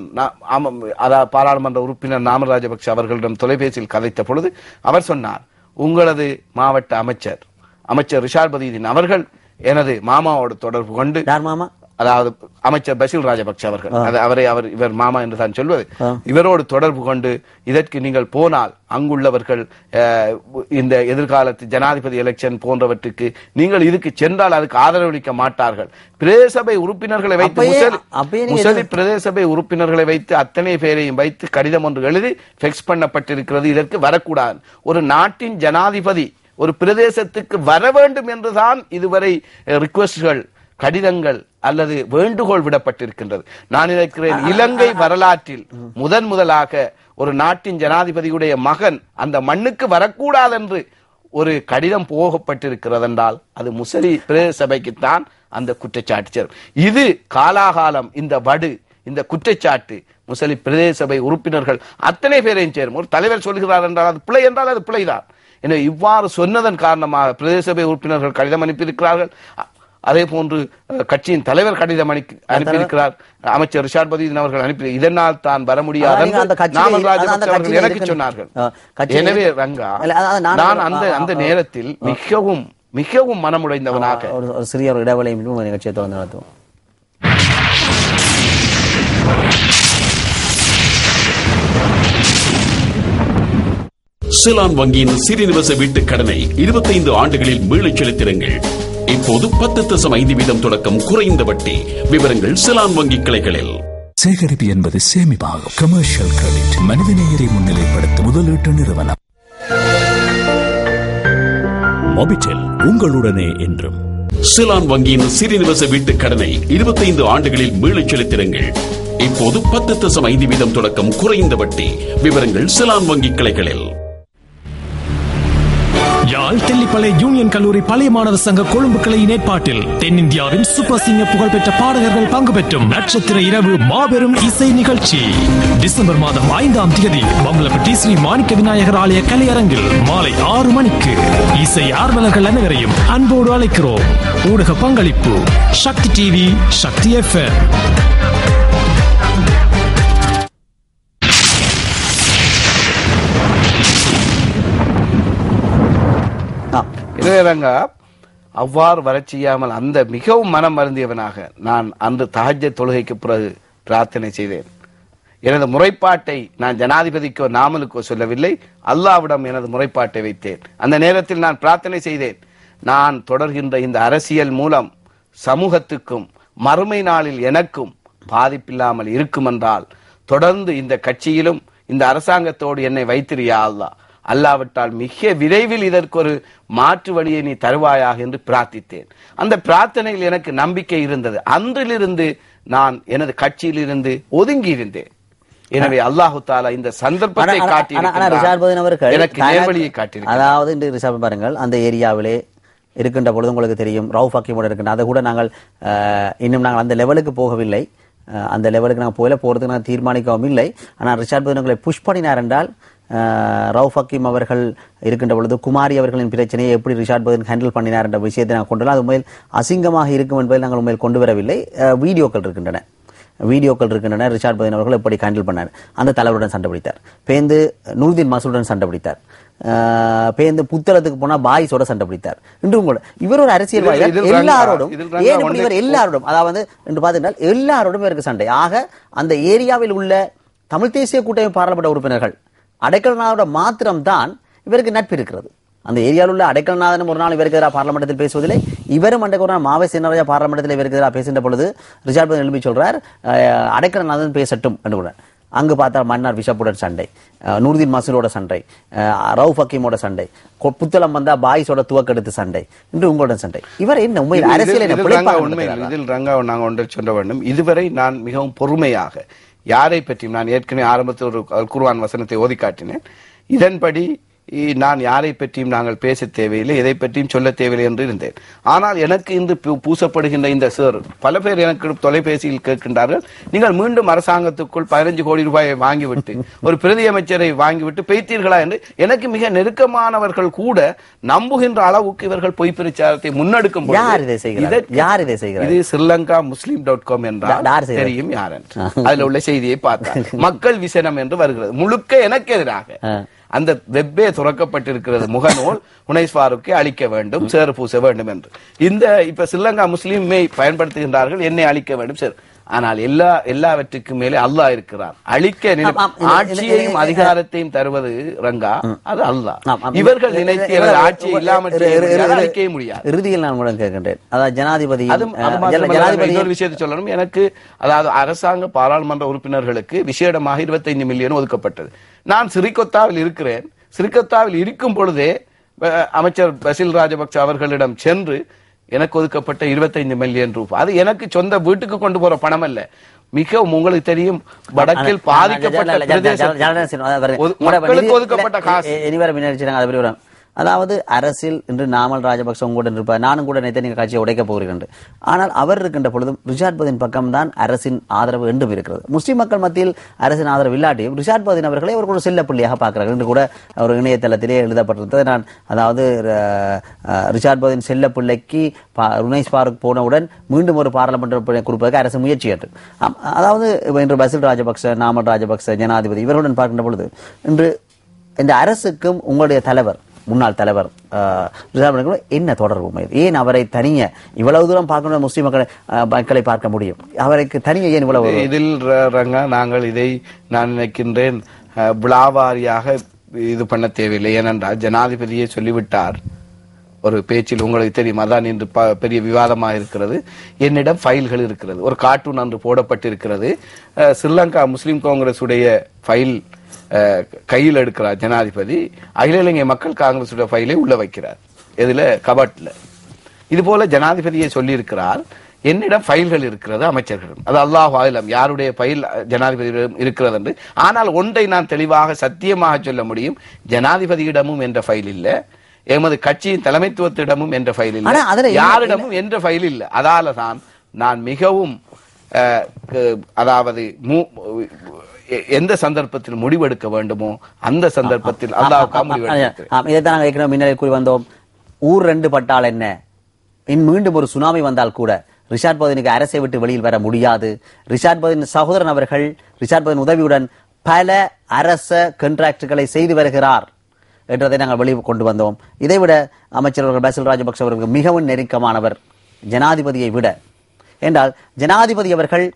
பாராளுமன்ற உறுப்பினர் நாமல் ராஜபக்ஷ அவர்களிடம் தொலைபேசியில் கதைத்த பொழுது அவர் சொன்னார், உங்களது மாவட்ட அமைச்சர் ரிஷாட் பதியுதீன் அவர்கள் எனது மாமாவோடு தொடர்பு கொண்டு, அதாவது அமைச்சர் பசில் ராஜபக்ஷ அவர்கள், இவர் மாமா என்று தான் சொல்வது, இவரோடு தொடர்பு கொண்டு இதற்கு நீங்கள் போனால் அங்குள்ளவர்கள் இந்த எதிர்காலத்து ஜனாதிபதி எலெக்ஷன் போன்றவற்றுக்கு நீங்கள் இதுக்கு சென்றால் அதுக்கு ஆதரவளிக்க மாட்டார்கள். பிரதேசபை உறுப்பினர்களை வைத்து பிரதேசபை உறுப்பினர்களை வைத்து அத்தனை பேரையும் வைத்து கடிதம் ஒன்று எழுதி ஃபெக்ஸ் பண்ணப்பட்டிருக்கிறது, இதற்கு வரக்கூடாது. ஒரு நாட்டின் ஜனாதிபதி ஒரு பிரதேசத்துக்கு வர வேண்டும் என்றுதான் இதுவரை ரிக்வெஸ்ட்கள், கடிதங்கள் அல்லது வேண்டுகோள் விடப்பட்டிருக்கின்றது. நான் நினைக்கிறேன் இலங்கை வரலாற்றில் முதலாக ஒரு நாட்டின் ஜனாதிபதியுடைய மகன் அந்த மண்ணுக்கு வரக்கூடாது என்று ஒரு கடிதம் போகப்பட்டிருக்கிறது என்றால் அது முசலி பிரதேச சபைக்குத்தான், அந்த குற்றச்சாட்டு சேரும். இது காலாகாலம் இந்த வடு, இந்த குற்றச்சாட்டு முஸ்லிம் பிரதேச சபை உறுப்பினர்கள் அத்தனை பேரையும் சேரும். ஒரு தலைவர் சொல்கிறார் என்றால் அது பிழை என்றால் அது பிழைதான். எனவே இவ்வாறு சொன்னதன் காரணமாக பிரதேச சபை உறுப்பினர்கள் கடிதம் அனுப்பியிருக்கிறார்கள். அதே போன்று கட்சியின் தலைவர் கடிதம் அனுப்பியிருக்கிறார். அமைச்சர் ரிஷாட் பதியுதீன் அவர்கள் அனுப்பி இதனால் தான் வர முடியாது எனக்கு சொன்னார்கள். எனவே ரங்கா, நான் அந்த நேரத்தில் மிகவும் மிகவும் மனமுடைந்தவனாக ஒரு சிறிய ஒரு இடைவெளி நிகழ்ச்சியை தொடர்ந்து நடத்துவோம். செலான் வங்கியின் சிறிநிவச வீட்டுக் கடனை 25 ஆண்டுகளில் மீளச் செலுத்திடுங்கள். இப்போது 10.5% தொடக்கம் குறைந்த வட்டி. விவரங்கள் செலான் வங்கி கிளைகளில். சேகரிப்பு என்பது சேமிப்பாகும். கமர்ஷியல் கிரெடிட் மனிதநேயரை முன்னிலைப்படுத்தும் முதலீட்டு நிறுவனம். மொபிடெல் உங்களுடனே என்றும். செலான் வங்கியின் சிறிநிவச வீட்டுக் கடனை 25 ஆண்டுகளில் மீளச் செலுத்திடுங்கள். இப்போது 10.5% தொடக்கம் குறைந்த வட்டி. விவரங்கள் செலான் வங்கி கிளைகளில். யாழ் தெல்லிப்பளை யூனியன் கல்லூரி பழைய மாணவர் சங்க கொழும்பு கிளையின் ஏற்பாட்டில் தென்னிந்தியாவின் சூப்பர் சிங்கர் புகழ்பெற்ற பாடகர்கள் பங்கு பெற்றும் நட்சத்திர இரவு மாபெரும் இசை நிகழ்ச்சி டிசம்பர் மாதம் 5ஆம் தேதி மங்களப்பட்டி ஸ்ரீ மாணிக்க விநாயகர் ஆலய கலையரங்கில் மாலை 6 மணிக்கு. இசை ஆர்வலர்கள் அனைவரையும் அன்போடு அழைக்கிறோம். ஊடக பங்களிப்பு சக்தி டிவி, சக்தி FM. அவ்வாறு வரச் செய்யாமல் அந்த மிகவும் மனம் வருந்தியவனாக நான் அன்று தஹஜ்ஜத் தொழுகைக்கு பிறகு பிரார்த்தனை செய்தேன். எனது முறைப்பாட்டை நான் ஜனாதிபதிக்கோ நாமலுக்கோ சொல்லவில்லை, அல்லாஹ்விடம் எனது முறைப்பாட்டை வைத்தேன். அந்த நேரத்தில் நான் பிரார்த்தனை செய்தேன், நான் தொடர்கின்ற இந்த அரசியல் மூலம் சமூகத்துக்கும் மறுமை நாளில் எனக்கும் பாதிப்பில்லாமல் இருக்கும் என்றால் தொடர்ந்து இந்த கட்சியிலும் இந்த அரசாங்கத்தோடு என்னை வைத்திரியா அல்லாஹ், அல்லாவிட்டால் மிக விரைவில் இதற்கு ஒரு மாற்று வழியை நீ தருவாயாக என்று பிரார்த்தித்தேன். அந்த பிரார்த்தனையில் எனக்கு நம்பிக்கை இருந்தது. அன்றிலிருந்து நான் எனது கட்சியில் இருந்து ஒதுங்கி இருந்தேன். எனவே அல்லாஹு தாலா இந்த சந்தர்ப்பத்தை காட்டி எனக்கு நேர்வழியை காட்டியிருக்கிறார். அதாவது இன்று ரிஷாப் பாருங்கள், அந்த ஏரியாவிலே இருக்கின்ற பொழுது உங்களுக்கு தெரியும் ரவுஃப் ஹக்கீமோட இருக்கின்ற அதை கூட நாங்கள் இன்னும் நாங்கள் அந்த லெவலுக்கு போகவில்லை. அந்த லெவலுக்கு நாங்கள் போறதுக்கு நாங்கள் தீர்மானிக்கவும் இல்லை. ஆனால் ரிஷாட் பதினங்களை புஷ் பண்ணினார் என்றால் ரவுஃப் ஹக்கீம் அவர்கள் இருக்கின்ற பொழுது குமாரி அவர்களின் பிரச்சனையை எப்படி ரிஷாட் பதின் ஹேண்டில் பண்ணினார் என்ற விஷயத்தை நாங்கள் கொண்டு அது உண்மையில் அசிங்கமாக இருக்கும் என்பதை நாங்கள் உண்மையில் கொண்டு வரவில்லை. வீடியோக்கள் இருக்கின்றன ரிஷாட் பதின் அவர்கள் எப்படி ஹேண்டில் பண்ணார். அந்த தலைவருடன் சண்டை பிடித்தார், பேந்து நூர்தீன் மசூதுடன் சண்டை பிடித்தார், பேந்து புத்தளத்துக்கு போனா பாய்ஸோட சண்டை பிடித்தார். இன்றும் கூட இவர் ஒரு அரசியல்வாதி, எல்லாரோடும் ஏன் இப்படி இவர் எல்லாரோடும் அதாவது என்று பார்த்தீங்கன்னா எல்லாரோடும் இவருக்கு சண்டை. ஆக அந்த ஏரியாவில் உள்ள தமிழ் தேசிய கூட்டமைப்பு பாராளுமன்ற உறுப்பினர்கள் அடைக்கலநாதோட மாத்திரம் தான் இவருக்கு நட்பு இருக்கிறது. அந்த ஏரியாவில் உள்ள அடைக்கலநாதன் ஒரு நாள் இவருக்கு எதிராக பார்லமெண்டத்தில் பேசுவதில்லை. இவரும் அன்றைக்கு ஒரு நாள் மாவை சின்னராஜா பார்லமெண்டத்தில் இவருக்கு எதிராக பேசுகின்ற பொழுது ரிஷாட் பதின் எழுப்பி சொல்றார், அடைக்கலநாதன் பேசட்டும் என்று. அங்கு பார்த்தா மன்னார் பிஷப்புடன் சண்டை, நூர்தீன் மசூலோட சண்டை, ரவுஃப் ஹக்கீமோட சண்டை, புத்தளம் வந்தா பாய்ஸோட துவக்கெடுத்து சண்டை, இன்று உங்களுடன் சண்டை. இவர் என்ன உண்மையில் அரசியல் இதில் ரங்கா நாங்கள் ஒன்றை சொல்ல வேண்டும். இதுவரை நான் மிகவும் பொறுமையாக யாரை பற்றியும், நான் ஏற்கனவே ஆரம்பத்தில் ஒரு குர்ஆன் வசனத்தை ஓதி காட்டினேன். இதன்படி நான் யாரை பற்றியும் நாங்கள் பேச தேவையில்லை, எதை பற்றியும் சொல்ல தேவையில்லை என்று இருந்தேன். ஆனால் எனக்கு இன்று பூசப்படுகின்ற இந்த சேர் பல பேர் எனக்கு தொலைபேசியில் கேட்கின்றார்கள், நீங்கள் மீண்டும் அரசாங்கத்துக்குள் 15 கோடி ரூபாயை வாங்கிவிட்டு ஒரு பிரதி அமைச்சரை வாங்கிவிட்டு பெய்தீர்களா என்று எனக்கு மிக நெருக்கமானவர்கள் கூட நம்புகின்ற அளவுக்கு இவர்கள் பொய் பிரச்சாரத்தை முன்னெடுக்கும். இது ஸ்ரீலங்கா muslim.com என்றால் தெரியும் யார் என்று. அதில் உள்ள செய்தியை பார்த்தார். மக்கள் விசனம் என்று வருகிறது, முழுக்க எனக்கு எதிராக. அந்த வெப்பே துறக்கப்பட்டிருக்கிறது, முகநூல் உனைஸ் ஃபாரூக்கை அழிக்க வேண்டும், சேறு பூச வேண்டும் என்று. இந்த இப்ப ஸ்ரீலங்கா முஸ்லீமை பயன்படுத்துகின்றார்கள், என்னை அழிக்க வேண்டும் சார். ஆனால் எல்லாவற்றுக்கும் மேலே அல்லாஹ் இருக்கிறார். அழிக்க ஆட்சியையும் அதிகாரத்தையும் தருவது ரங்கா அது அல்லாஹ். இவர்கள் நினைத்து ஆட்சியை இல்லாமல் அழிக்க முடியாது. இறுதியில் நான் கூட கேட்கின்றேன், அதாவது ஜனாதிபதி ஒரு விஷயத்தை சொல்லணும். எனக்கு அதாவது அரசாங்க பாராளுமன்ற உறுப்பினர்களுக்கு விசேடமாக 25 மில்லியன் ஒதுக்கப்பட்டது. நான் சிறிகொத்தாவில் இருக்கிறேன். சிறிகொத்தாவில் இருக்கும் பொழுதே அமைச்சர் பசில் ராஜபக்ச அவர்களிடம் சென்று எனக்கு ஒதுக்கப்பட்ட 25 மில்லியன் ரூபாய், அது எனக்கு சொந்த வீட்டுக்கு கொண்டு போற பணம் அல்ல. மிகவும் உங்களுக்கு தெரியும், வடக்கில் பாதிக்கப்பட்ட ஒதுக்கப்பட்ட காசு. அதாவது அரசில் இன்று நாமல் ராஜபக்ச உங்களுடன் இருப்பார், நானும் கூட நேற்று நீங்க கட்சியை உடைக்க போகிறேன். ஆனால் அவர் இருக்கின்ற பொழுதும் ரிஷாட் பதின் பக்கம்தான் அரசின் ஆதரவு என்றும் இருக்கிறது. முஸ்லிம் மக்கள் மத்தியில் அரசின் ஆதரவு இல்லாட்டியும் ரிஷாட் பதின் அவர்களை அவர் ஒரு செல்ல புள்ளியாக பார்க்கிறார்கள் என்று கூட ஒரு இணையதளத்திலே எழுதப்பட்டிருந்தது. நான் அதாவது ரிஷாட் பதின் செல்ல பிள்ளைக்கு உனைஸ் பாருக் போனவுடன் மீண்டும் ஒரு பாராளுமன்ற கொடுப்பதற்கு அரசு முயற்சி எடுத்து, அதாவது இன்று பசில் ராஜபக்ச, நாமல் ராஜபக்ச, ஜனாதிபதி இவர்களுடன் பார்க்கின்ற பொழுது இன்று இந்த அரசுக்கும் உங்களுடைய தலைவர், முன்னாள் தலைவர் என்ன தொடர்பு? ஏன் அவரை தனிய இவ்வளவு தூரம் பார்க்கணும்? முஸ்லிம் மக்களை பார்க்க முடியும், அவருக்கு தனிய ஏன் இவ்வளவு? இதில் நாங்கள் இதை நான் நினைக்கின்றேன் விழாவாரியாக இது பண்ண தேவையில்லை. ஏனென்றால் ஜனாதிபதியை சொல்லிவிட்டார் ஒரு பேச்சில், உங்களுக்கு தெரியும், அதான் இன்று பெரிய விவாதமாக இருக்கிறது. என்னிடம் ஃபைல்கள் இருக்கிறது, ஒரு கார்ட்டூன் அன்று போடப்பட்டிருக்கிறது. ஸ்ரீலங்கா முஸ்லிம் காங்கிரஸ் உடைய ஃபைல் கையில் எடுக்கிறார் ஜனாதிபதி, அகில இலங்கை மக்கள் காங்கிரஸ் உடைய ஃபைலை உள்ள வைக்கிறார், இதுல கபட்ல. இது போல ஜனாதிபதியை சொல்லி இருக்கிறார், என்னிடம் ஃபைல்கள் இருக்கிறது அமைச்சர்களிடம். அது அல்லாஹ் ஆலம் யாருடைய ஃபைல் ஜனாதிபதியிடம் இருக்கிறது என்று. ஆனால் ஒன்றை நான் தெளிவாக சத்தியமாக சொல்ல முடியும், ஜனாதிபதியிடமும் என்ற ஃபைல் இல்ல, எமது கட்சியின் தலைமைத்துவத்திடமும் என்ற ஃபைல் இல்ல, யாரிடமும் என்ற ஃபைல் இல்ல. அதால தான் நான் மிகவும் அதாவது எந்த சந்தர்ப்பத்தில் முடிவெடுக்க வேண்டுமோ அந்த சந்தர்ப்பத்தில் முன்னாடி கூறி வந்தோம். ஊர் ரெண்டு பட்டால் என்ன, மீண்டும் ஒரு சுனாமி வந்தால் கூட ரிஷாட் பதினுக்கு அரசை விட்டு வெளியில் வர முடியாது. ரிஷாட் பதின் சகோதரன் அவர்கள் ரிஷாட் பதின் உதவியுடன் பல அரச கான்ட்ராக்டுகளை செய்து வருகிறார் என்றதை நாங்கள் வெளியே கொண்டு வந்தோம். இதைவிட அமைச்சர் அவர்கள் பசில் ராஜபக்ச அவர்கள் மிகவும் நெருக்கமானவர் ஜனாதிபதியை விட. என்றால் ஜனாதிபதி அவர்கள்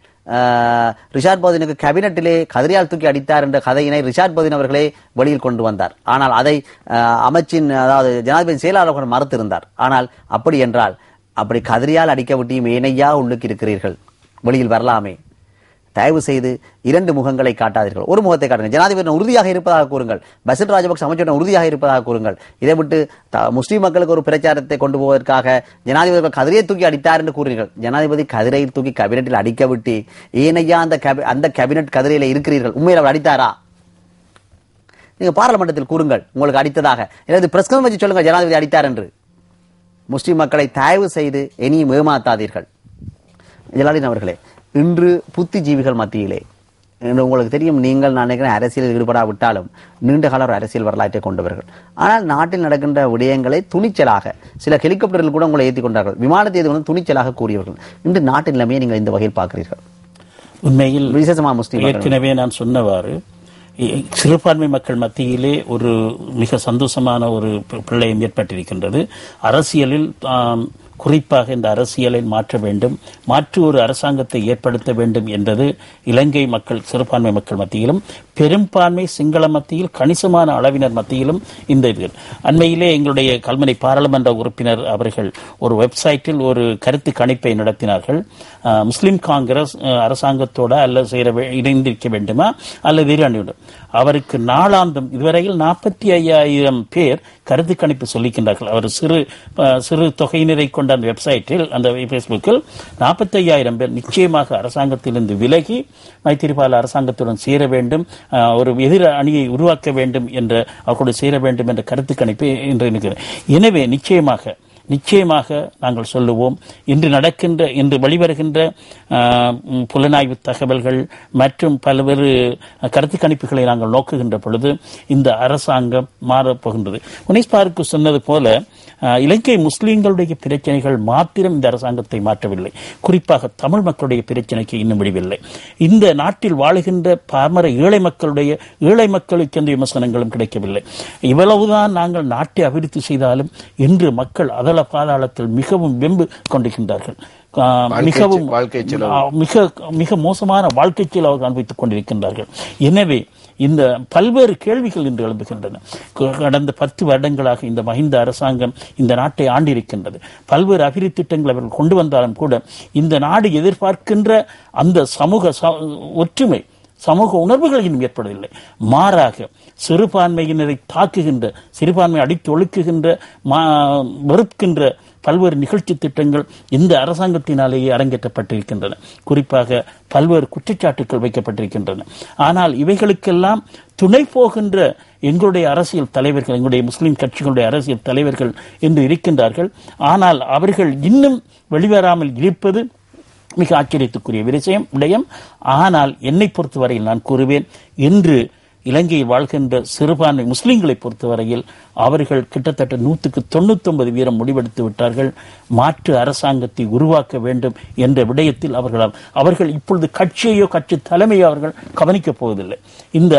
ரிஷாட் பதினுக்கு கேபினட்டிலே கதிரியால் தூக்கி அடித்தார் என்ற கதையினை ரிஷாட் பதின் அவர்களே வெளியில் கொண்டு வந்தார். ஆனால் அதை அமைச்சின் அதாவது ஜனாதிபதி செயலாளர்கள் மறுத்திருந்தார். ஆனால் அப்படி என்றால் அப்படி கதிரியால் அடிக்க விட்டியும் ஏனையா உள்ளுக்கு இருக்கிறீர்கள், வெளியில் வரலாமே. தயவு செய்து இரண்டு முகங்களை காட்டாதீர்கள், ஒரு முகத்தை காட்டுங்கள். ஜனாதிபதி உறுதியாக இருப்பதாக கூறுங்கள், பசில் ராஜபக்ச அமைச்சருடன் உறுதியாக இருப்பதாக கூறுங்கள். இதை விட்டு முஸ்லீம் மக்களுக்கு ஒரு பிரச்சாரத்தை கொண்டு போவதற்காக ஜனாதிபதி கதிரையை தூக்கி அடித்தார் என்று கூறுகிறீர்கள். ஜனாதிபதி கதிரை தூக்கி கேபினட்டில் அடிக்க விட்டு ஏனையா அந்த கேபினட் கதிரையில இருக்கிறீர்கள், உண்மையில் அவர் அடித்தாரா? நீங்க பாராளுமன்றத்தில் கூறுங்கள் உங்களுக்கு அடித்ததாக, எனது பிரஸ்கம் வச்சு சொல்லுங்க ஜனாதிபதி அடித்தார் என்று. முஸ்லிம் மக்களை தயவு செய்து இனியும் ஏமாத்தாதீர்கள். ஜலாலின் அவர்களே, இன்று புத்திஜீவிகள் மத்தியிலே உங்களுக்கு தெரியும், நீங்கள் நான் நினைக்கிறேன் அரசியலில் ஈடுபடாவிட்டாலும் நீண்ட கால ஒரு அரசியல் வரலாற்றை கொண்டவர்கள். ஆனால் நாட்டில் நடக்கின்ற விடயங்களை துணிச்சலாக, சில ஹெலிகாப்டர்கள் கூட உங்களை ஏற்றி கொண்டார்கள், விமானத்தை ஏற்றி துணிச்சலாக கூறியவர்கள். இன்று நாட்டின் நிலைமையை நீங்கள் இந்த வகையில் பார்க்கிறீர்கள். உண்மையில் விசேஷமா முஸ்லிம் ஏற்கனவே நான் சொன்னவாறு சிறுபான்மை மக்கள் மத்தியிலே ஒரு மிக சந்தோஷமான ஒரு பிள்ளையும் ஏற்பட்டிருக்கின்றது. அரசியலில் குறிப்பாக இந்த அரசியலை மாற்ற வேண்டும், மாற்று ஒரு அரசாங்கத்தை ஏற்படுத்த வேண்டும் என்பது இலங்கை மக்கள், சிறுபான்மை மக்கள் மத்தியிலும் பெரும்பான்மை சிங்கள மத்தியில், கணிசமான அளவினர் மத்தியிலும் இந்த இது. அண்மையிலே எங்களுடைய கல்முனை பாராளுமன்ற உறுப்பினர் அவர்கள் ஒரு வெப்சைட்டில் ஒரு கருத்து கணிப்பை நடத்தினார்கள். முஸ்லிம் காங்கிரஸ் அரசாங்கத்தோட அல்ல இணைந்திருக்க வேண்டுமா அல்லது வேண்டும். அவருக்கு நாளாந்தம் இதுவரையில் 45,000 பேர் கருத்து கணிப்பு சொல்லிக்கின்றார்கள். அவர் சிறு தொகையினரை கொண்ட அந்த வெப்சைட்டில், அந்த பேஸ்புக்கில் 45,000 பேர் நிச்சயமாக அரசாங்கத்திலிருந்து விலகி மைத்திரிபால அரசாங்கத்துடன் சேர வேண்டும், ஒரு எதிர் அணியை உருவாக்க வேண்டும் என்ற அவர்களோடு சேர வேண்டும் என்ற கருத்து கணிப்பு இன்று இருக்கிறது. எனவே நிச்சயமாக நாங்கள் சொல்லுவோம், இன்று வெளிவருகின்ற புலனாய்வு தகவல்கள் மற்றும் பல்வேறு கருத்து கணிப்புகளை நாங்கள் நோக்குகின்ற பொழுது இந்த அரசாங்கம் மாறப்போகின்றது. உனைஸ் பாருக்கு சொன்னது போல இலங்கை முஸ்லீம்களுடைய பிரச்சனைகள் மாத்திரம் இந்த அரசாங்கத்தை மாற்றவில்லை, குறிப்பாக தமிழ் மக்களுடைய பிரச்சனைக்கு இன்னும் முடிவில்லை. இந்த நாட்டில் வாழுகின்ற பாமர ஏழை மக்களுக்கு எந்த விமர்சனங்களும் கிடைக்கவில்லை. இவ்வளவுதான் நாங்கள் நாட்டை அபிவிருத்தி செய்தாலும் இன்று மக்கள் அதல பாதாளத்தில் மிகவும் வெம்பு கொண்டிருக்கின்றார்கள். மிகவும் மிக மோசமான வாழ்க்கை செயல் அவர்கள் அனுபவித்துக் கொண்டிருக்கின்றார்கள். எனவே இந்த பல்வேறு கேள்விகள் இன்று எழும்புகின்றன. கடந்த 10 வருடங்களாக இந்த மஹிந்த அரசாங்கம் இந்த நாட்டை ஆண்டிருக்கின்றது. பல்வேறு அபிவிருத்தி திட்டங்கள் அவர்கள் கொண்டு வந்தாலும் கூட இந்த நாடு எதிர்பார்க்கின்ற அந்த சமூக ஒற்றுமை, சமூக உணர்வுகள் இன்னும் ஏற்படவில்லை. மாறாக சிறுபான்மையினரை தாக்குகின்ற, சிறுபான்மை அடித்து ஒழுக்குகின்ற, வெறுக்கின்ற பல்வேறு நிகழ்ச்சி திட்டங்கள் இந்த அரசாங்கத்தினாலேயே அரங்கேற்றப்பட்டிருக்கின்றன. குறிப்பாக பல்வேறு குற்றச்சாட்டுகள் வைக்கப்பட்டிருக்கின்றன. ஆனால் இவைகளுக்கெல்லாம் துணை போகின்ற எங்களுடைய அரசியல் தலைவர்கள், எங்களுடைய முஸ்லிம் கட்சிகளுடைய அரசியல் தலைவர்கள் என்று இருக்கின்றார்கள். ஆனால் அவர்கள் இன்னும் வெளிவராமல் இருப்பது மிக ஆச்சரியத்துக்குரிய விடயம். ஆனால் என்னை பொறுத்தவரையில் நான் கூறுவேன், இன்று இலங்கையில் வாழ்கின்ற சிறுபான்மை முஸ்லிம்களை பொறுத்தவரையில் அவர்கள் கிட்டத்தட்ட 199 வீதம் முடிவெடுத்து விட்டார்கள். மாற்று அரசாங்கத்தை உருவாக்க வேண்டும் என்ற விடயத்தில் அவர்கள் இப்பொழுது கட்சியையோ கட்சி தலைமையோ அவர்கள் கவனிக்கப் போவதில்லை. இந்த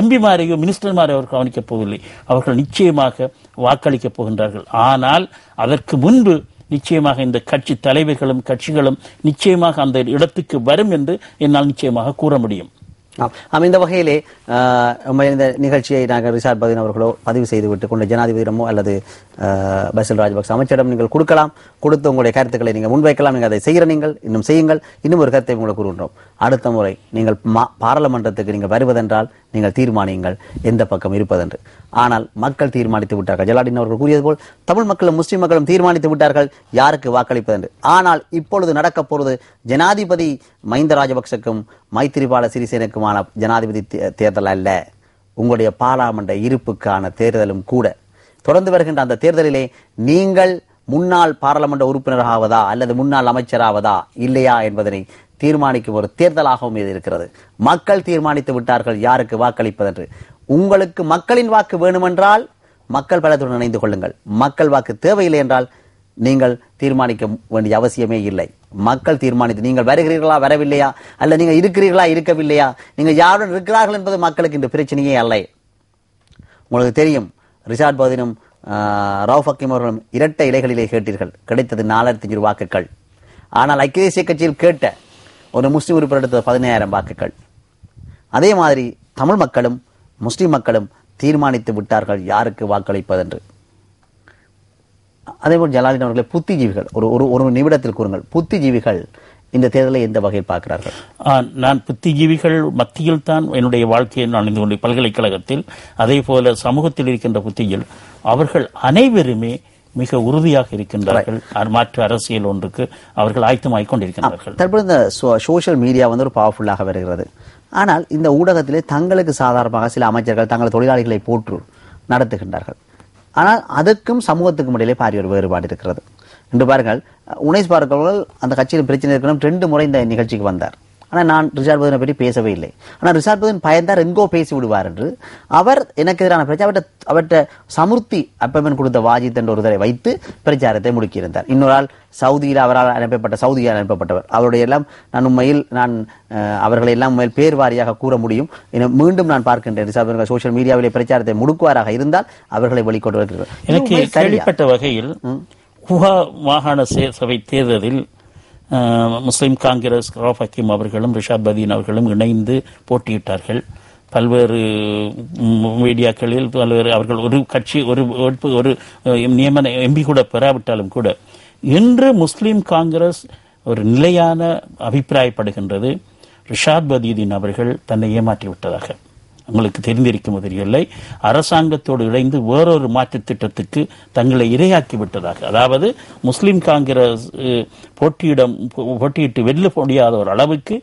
எம்பிமாரையோ மினிஸ்டர்மாரையோ அவர்கள் கவனிக்கப் போவதில்லை. அவர்கள் நிச்சயமாக வாக்களிக்கப் போகின்றார்கள். ஆனால் அதற்கு முன்பு நிச்சயமாக இந்த கட்சி தலைவர்களும் கட்சிகளும் நிச்சயமாக அந்த இடத்துக்கு வரும் என்று என்னால் நிச்சயமாக கூற முடியும். இந்த வகையிலே இந்த நிகழ்ச்சியை நாங்கள் ரிஷாட் பதீன் அவர்களோ பதிவு செய்துவிட்டு கொண்ட ஜனாதிபதியிடமோ அல்லது பசில் ராஜபக்ச அமைச்சரிடம் நீங்கள் கொடுக்கலாம். கொடுத்து உங்களுடைய கருத்துக்களை நீங்கள் முன்வைக்கலாம். நீங்கள் அதை செய்கிற நீங்கள் இன்னும் செய்யுங்கள். இன்னும் ஒரு கருத்தை உங்களுக்கு கூறுகின்றோம். அடுத்த முறை நீங்கள் பாராளுமன்றத்துக்கு நீங்கள் வருவதென்றால் நீங்கள் தீர்மானியுங்கள் எந்த பக்கம் இருப்பதென்று. ஆனால் மக்கள் தீர்மானித்து விட்டார்கள். ஜலாலுddin அவர்கள் கூறியது போல் தமிழ் மக்களும் முஸ்லிம் மக்களும் தீர்மானித்து விட்டார்கள் யாருக்கு வாக்களிப்பதென்று. ஆனால் இப்பொழுது நடக்கப் போவது ஜனாதிபதி மஹிந்த ராஜபக்சக்கும் மைத்திரிபால சிறிசேனக்குமான ஜனாதிபதி தேர்தல் அல்ல, உங்களுடைய பாராளுமன்ற இருப்புக்கான தேர்தலும் கூட. தொடர்ந்து வருகின்ற அந்த தேர்தலிலே நீங்கள் முன்னாள் பாராளுமன்ற உறுப்பினராவதா அல்லது முன்னாள் அமைச்சராவதா இல்லையா என்பதனை தீர்மானிக்கும் ஒரு தேர்தலாகவும் இது இருக்கிறது. மக்கள் தீர்மானித்து விட்டார்கள் யாருக்கு வாக்களிப்பதென்று. உங்களுக்கு மக்களின் வாக்கு வேண்டுமென்றால் மக்கள் பலத்துடன் இணைந்து கொள்ளுங்கள். மக்கள் வாக்கு தேவையில்லை என்றால் நீங்கள் தீர்மானிக்க வேண்டிய அவசியமே இல்லை. மக்கள் தீர்மானித்து நீங்கள் வருகிறீர்களா வரவில்லையா, அல்ல நீங்கள் இருக்கிறீர்களா இருக்கவில்லையா, நீங்கள் யாருடன் இருக்கிறார்கள் என்பது மக்களுக்கு இந்த பிரச்சனையே அல்ல. உங்களுக்கு தெரியும், ரிஷாட் பதீனும் ரவுஃப் ஹக்கீம் அவர்களும் இரட்டை இலைகளிலே கேட்டீர்கள், கிடைத்தது 4500 வாக்குகள். ஆனால் ஐக்கிய தேசிய கட்சியில் கேட்ட ஒரு முஸ்லிம் உறுப்பினர் எடுத்தது 15000 வாக்குகள். அதே மாதிரி தமிழ் மக்களும் முஸ்லிம் மக்களும் தீர்மானித்து விட்டார்கள் யாருக்கு வாக்களிப்பதென்று. அதேபோல் ஜலாலுddin அவர்களை புத்திஜீவிகள் ஒரு நிமிடத்தில் கூறுங்கள், புத்திஜீவிகள் இந்த தேர்தலை எந்த வகையில் பார்க்கிறார்கள்? நான் புத்திஜீவிகள் மத்தியில் தான் என்னுடைய வாழ்க்கையை நான் இந்த கொண்டு பல்கலைக்கழகத்தில், அதே போல சமூகத்தில் இருக்கின்ற புத்திகள் அவர்கள் அனைவருமே மிக உறுதியாக இருக்கின்றார்கள். மாற்று அரசியல் ஒன்றுக்கு அவர்கள் ஆயத்தமாகிக் கொண்டிருக்கின்றார்கள். தற்போது இந்த சோசியல் மீடியா ஒரு பவர்ஃபுல்லாக வருகிறது. ஆனால் இந்த ஊடகத்திலே தங்களுக்கு சாதாரணமாக சில அமைச்சர்கள் தங்கள் தொழிலாளிகளை போற்று நடத்துகின்றார்கள். ஆனால் அதற்கும் சமூகத்துக்கும் இடையிலே பாரிய ஒரு வேறுபாடு இருக்கிறது. என்று பாருங்கள், உனைஸ் பார்க்கவர்கள் அந்த கட்சியில் பிரச்சனை இருக்கணும் 2 முறை இந்த நிகழ்ச்சிக்கு வந்தார். ஆனால் நான் ரிஷாட் பதீனை பற்றி பேசவே இல்லை. ஆனால் ரிஷாட் பதீன் பயந்தார் எங்கோ பேசி விடுவார் என்று. அவர் எனக்கு எதிரான பிரச்சாரம் அவற்றை சமுர்த்தி அப்பமன் கொடுத்த வாஜித் என்ற ஒருவரை வைத்து பிரச்சாரத்தை முடுக்கியிருந்தார். இன்னொரு ஆள் சவுதியில் அவரால் சவுதியால் அனுப்பப்பட்டவர். அவருடைய எல்லாம் நான் உண்மையில் அவர்களை எல்லாம் உண்மையில் பேர் வாரியாக கூற முடியும். மீண்டும் நான் பார்க்கின்றேன், ரிஷாட் பதீன் சோசியல் மீடியாவிலே பிரச்சாரத்தை முடுக்குவாராக இருந்தால் அவர்களை வெளிக்கொண்டு வருகிறார். எனக்கு கேள்விப்பட்ட வகையில் குஹா மாகாண சபை தேர்தலில் முஸ்லிம் காங்கிரஸ் ரவுஃப் ஹக்கீம் அவர்களும் ரிஷாட் பதீன் அவர்களும் இணைந்து போட்டியிட்டார்கள். பல்வேறு மீடியாக்களில் பல்வேறு அவர்கள் ஒரு கட்சி ஒரு நியமன எம்பி கூட பெறாவிட்டாலும் கூட இன்று முஸ்லிம் காங்கிரஸ் ஒரு நிலையான அபிப்பிராயப்படுகின்றது, ரிஷாட் பதீன் அவர்கள் தன்னை ஏமாற்றிவிட்டதாக. உங்களுக்கு தெரிந்திருக்கும் தெரியவில்லை, அரசாங்கத்தோடு இணைந்து வேறொரு மாற்று திட்டத்துக்கு தங்களை இரையாக்கி விட்டதாக. அதாவது முஸ்லிம் காங்கிரஸ் போட்டியிட்டு வெல்ல முடியாத ஒரு அளவுக்கு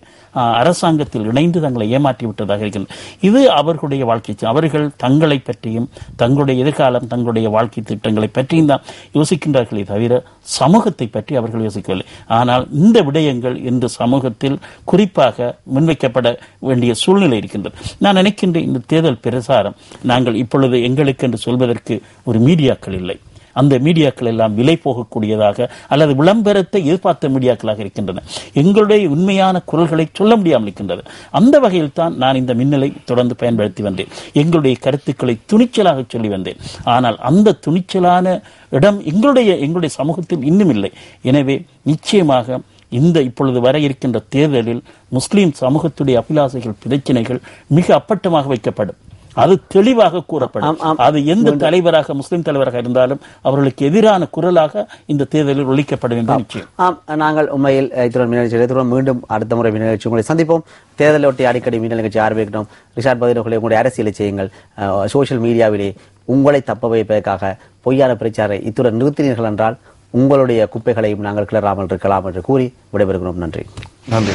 அரசாங்கத்தில் இணைந்து தங்களை ஏமாற்றி விட்டதாக இருக்கிறது. இது அவர்களுடைய வாழ்க்கை. அவர்கள் தங்களை பற்றியும் தங்களுடைய எதிர்காலம் தங்களுடைய வாழ்க்கை திட்டங்களை பற்றியும் தான் யோசிக்கின்றார்களே தவிர சமூகத்தை பற்றி அவர்கள் யோசிக்கவில்லை. ஆனால் இந்த விடயங்கள் இன்று சமூகத்தில் குறிப்பாக முன்வைக்கப்பட வேண்டிய சூழ்நிலை இருக்கின்றது. நான் நினைக்கின்ற இந்த தேர்தல் பிரசாரம் நாங்கள் இப்பொழுது எங்களுக்கு என்று சொல்வதற்கு ஒரு மீடியாக்கள் இல்லை. அந்த மீடியாக்கள் எல்லாம் விலை போகக்கூடியதாக அல்லது விளம்பரத்தை எதிர்பார்த்த மீடியாக்களாக இருக்கின்றன. எங்களுடைய உண்மையான குரல்களை சொல்ல முடியாமல் இருக்கின்றது. அந்த வகையில் தான் நான் இந்த மின்னலை தொடர்ந்து பயன்படுத்தி வந்தேன். எங்களுடைய கருத்துக்களை துணிச்சலாக சொல்லி வந்தேன். ஆனால் அந்த துணிச்சலான இடம் எங்களுடைய சமூகத்தில் இன்னும் இல்லை. எனவே நிச்சயமாக இந்த இப்பொழுது வர இருக்கின்ற தேர்தலில் முஸ்லிம் சமூகத்துடைய அபிலாசைகள் பிரச்சனைகள் மிக அப்பட்டமாக வைக்கப்படும். அது தெளிவாக கூறப்படும். அது எந்த தலைவராக முஸ்லிம் தலைவராக இருந்தாலும் அவர்களுக்கு எதிரான குரலாக இந்த தேர்தலில் ஒழிக்கப்படும் என்று நிச்சயம். நாங்கள் உண்மையில் மீண்டும் அடுத்த முறை நிகழ்ச்சி உங்களை சந்திப்போம். தேர்தலொட்டி அடிக்கடி மீன் நிகழ்ச்சி ஆரம்பிக்கணும். ரிஷாட் பதீன் உங்களுடைய அரசியலை செய்யுங்கள். சோசியல் மீடியாவிலே உங்களை தப்ப வைப்பதற்காக பொய்யான பிரச்சாரை இத்துடன் நிறுத்தினீர்கள் என்றால் உங்களுடைய குப்பைகளையும் நாங்கள் கிளறாமல் இருக்கலாம் என்று கூறி விடைபெறுகிறோம். நன்றி. நன்றி.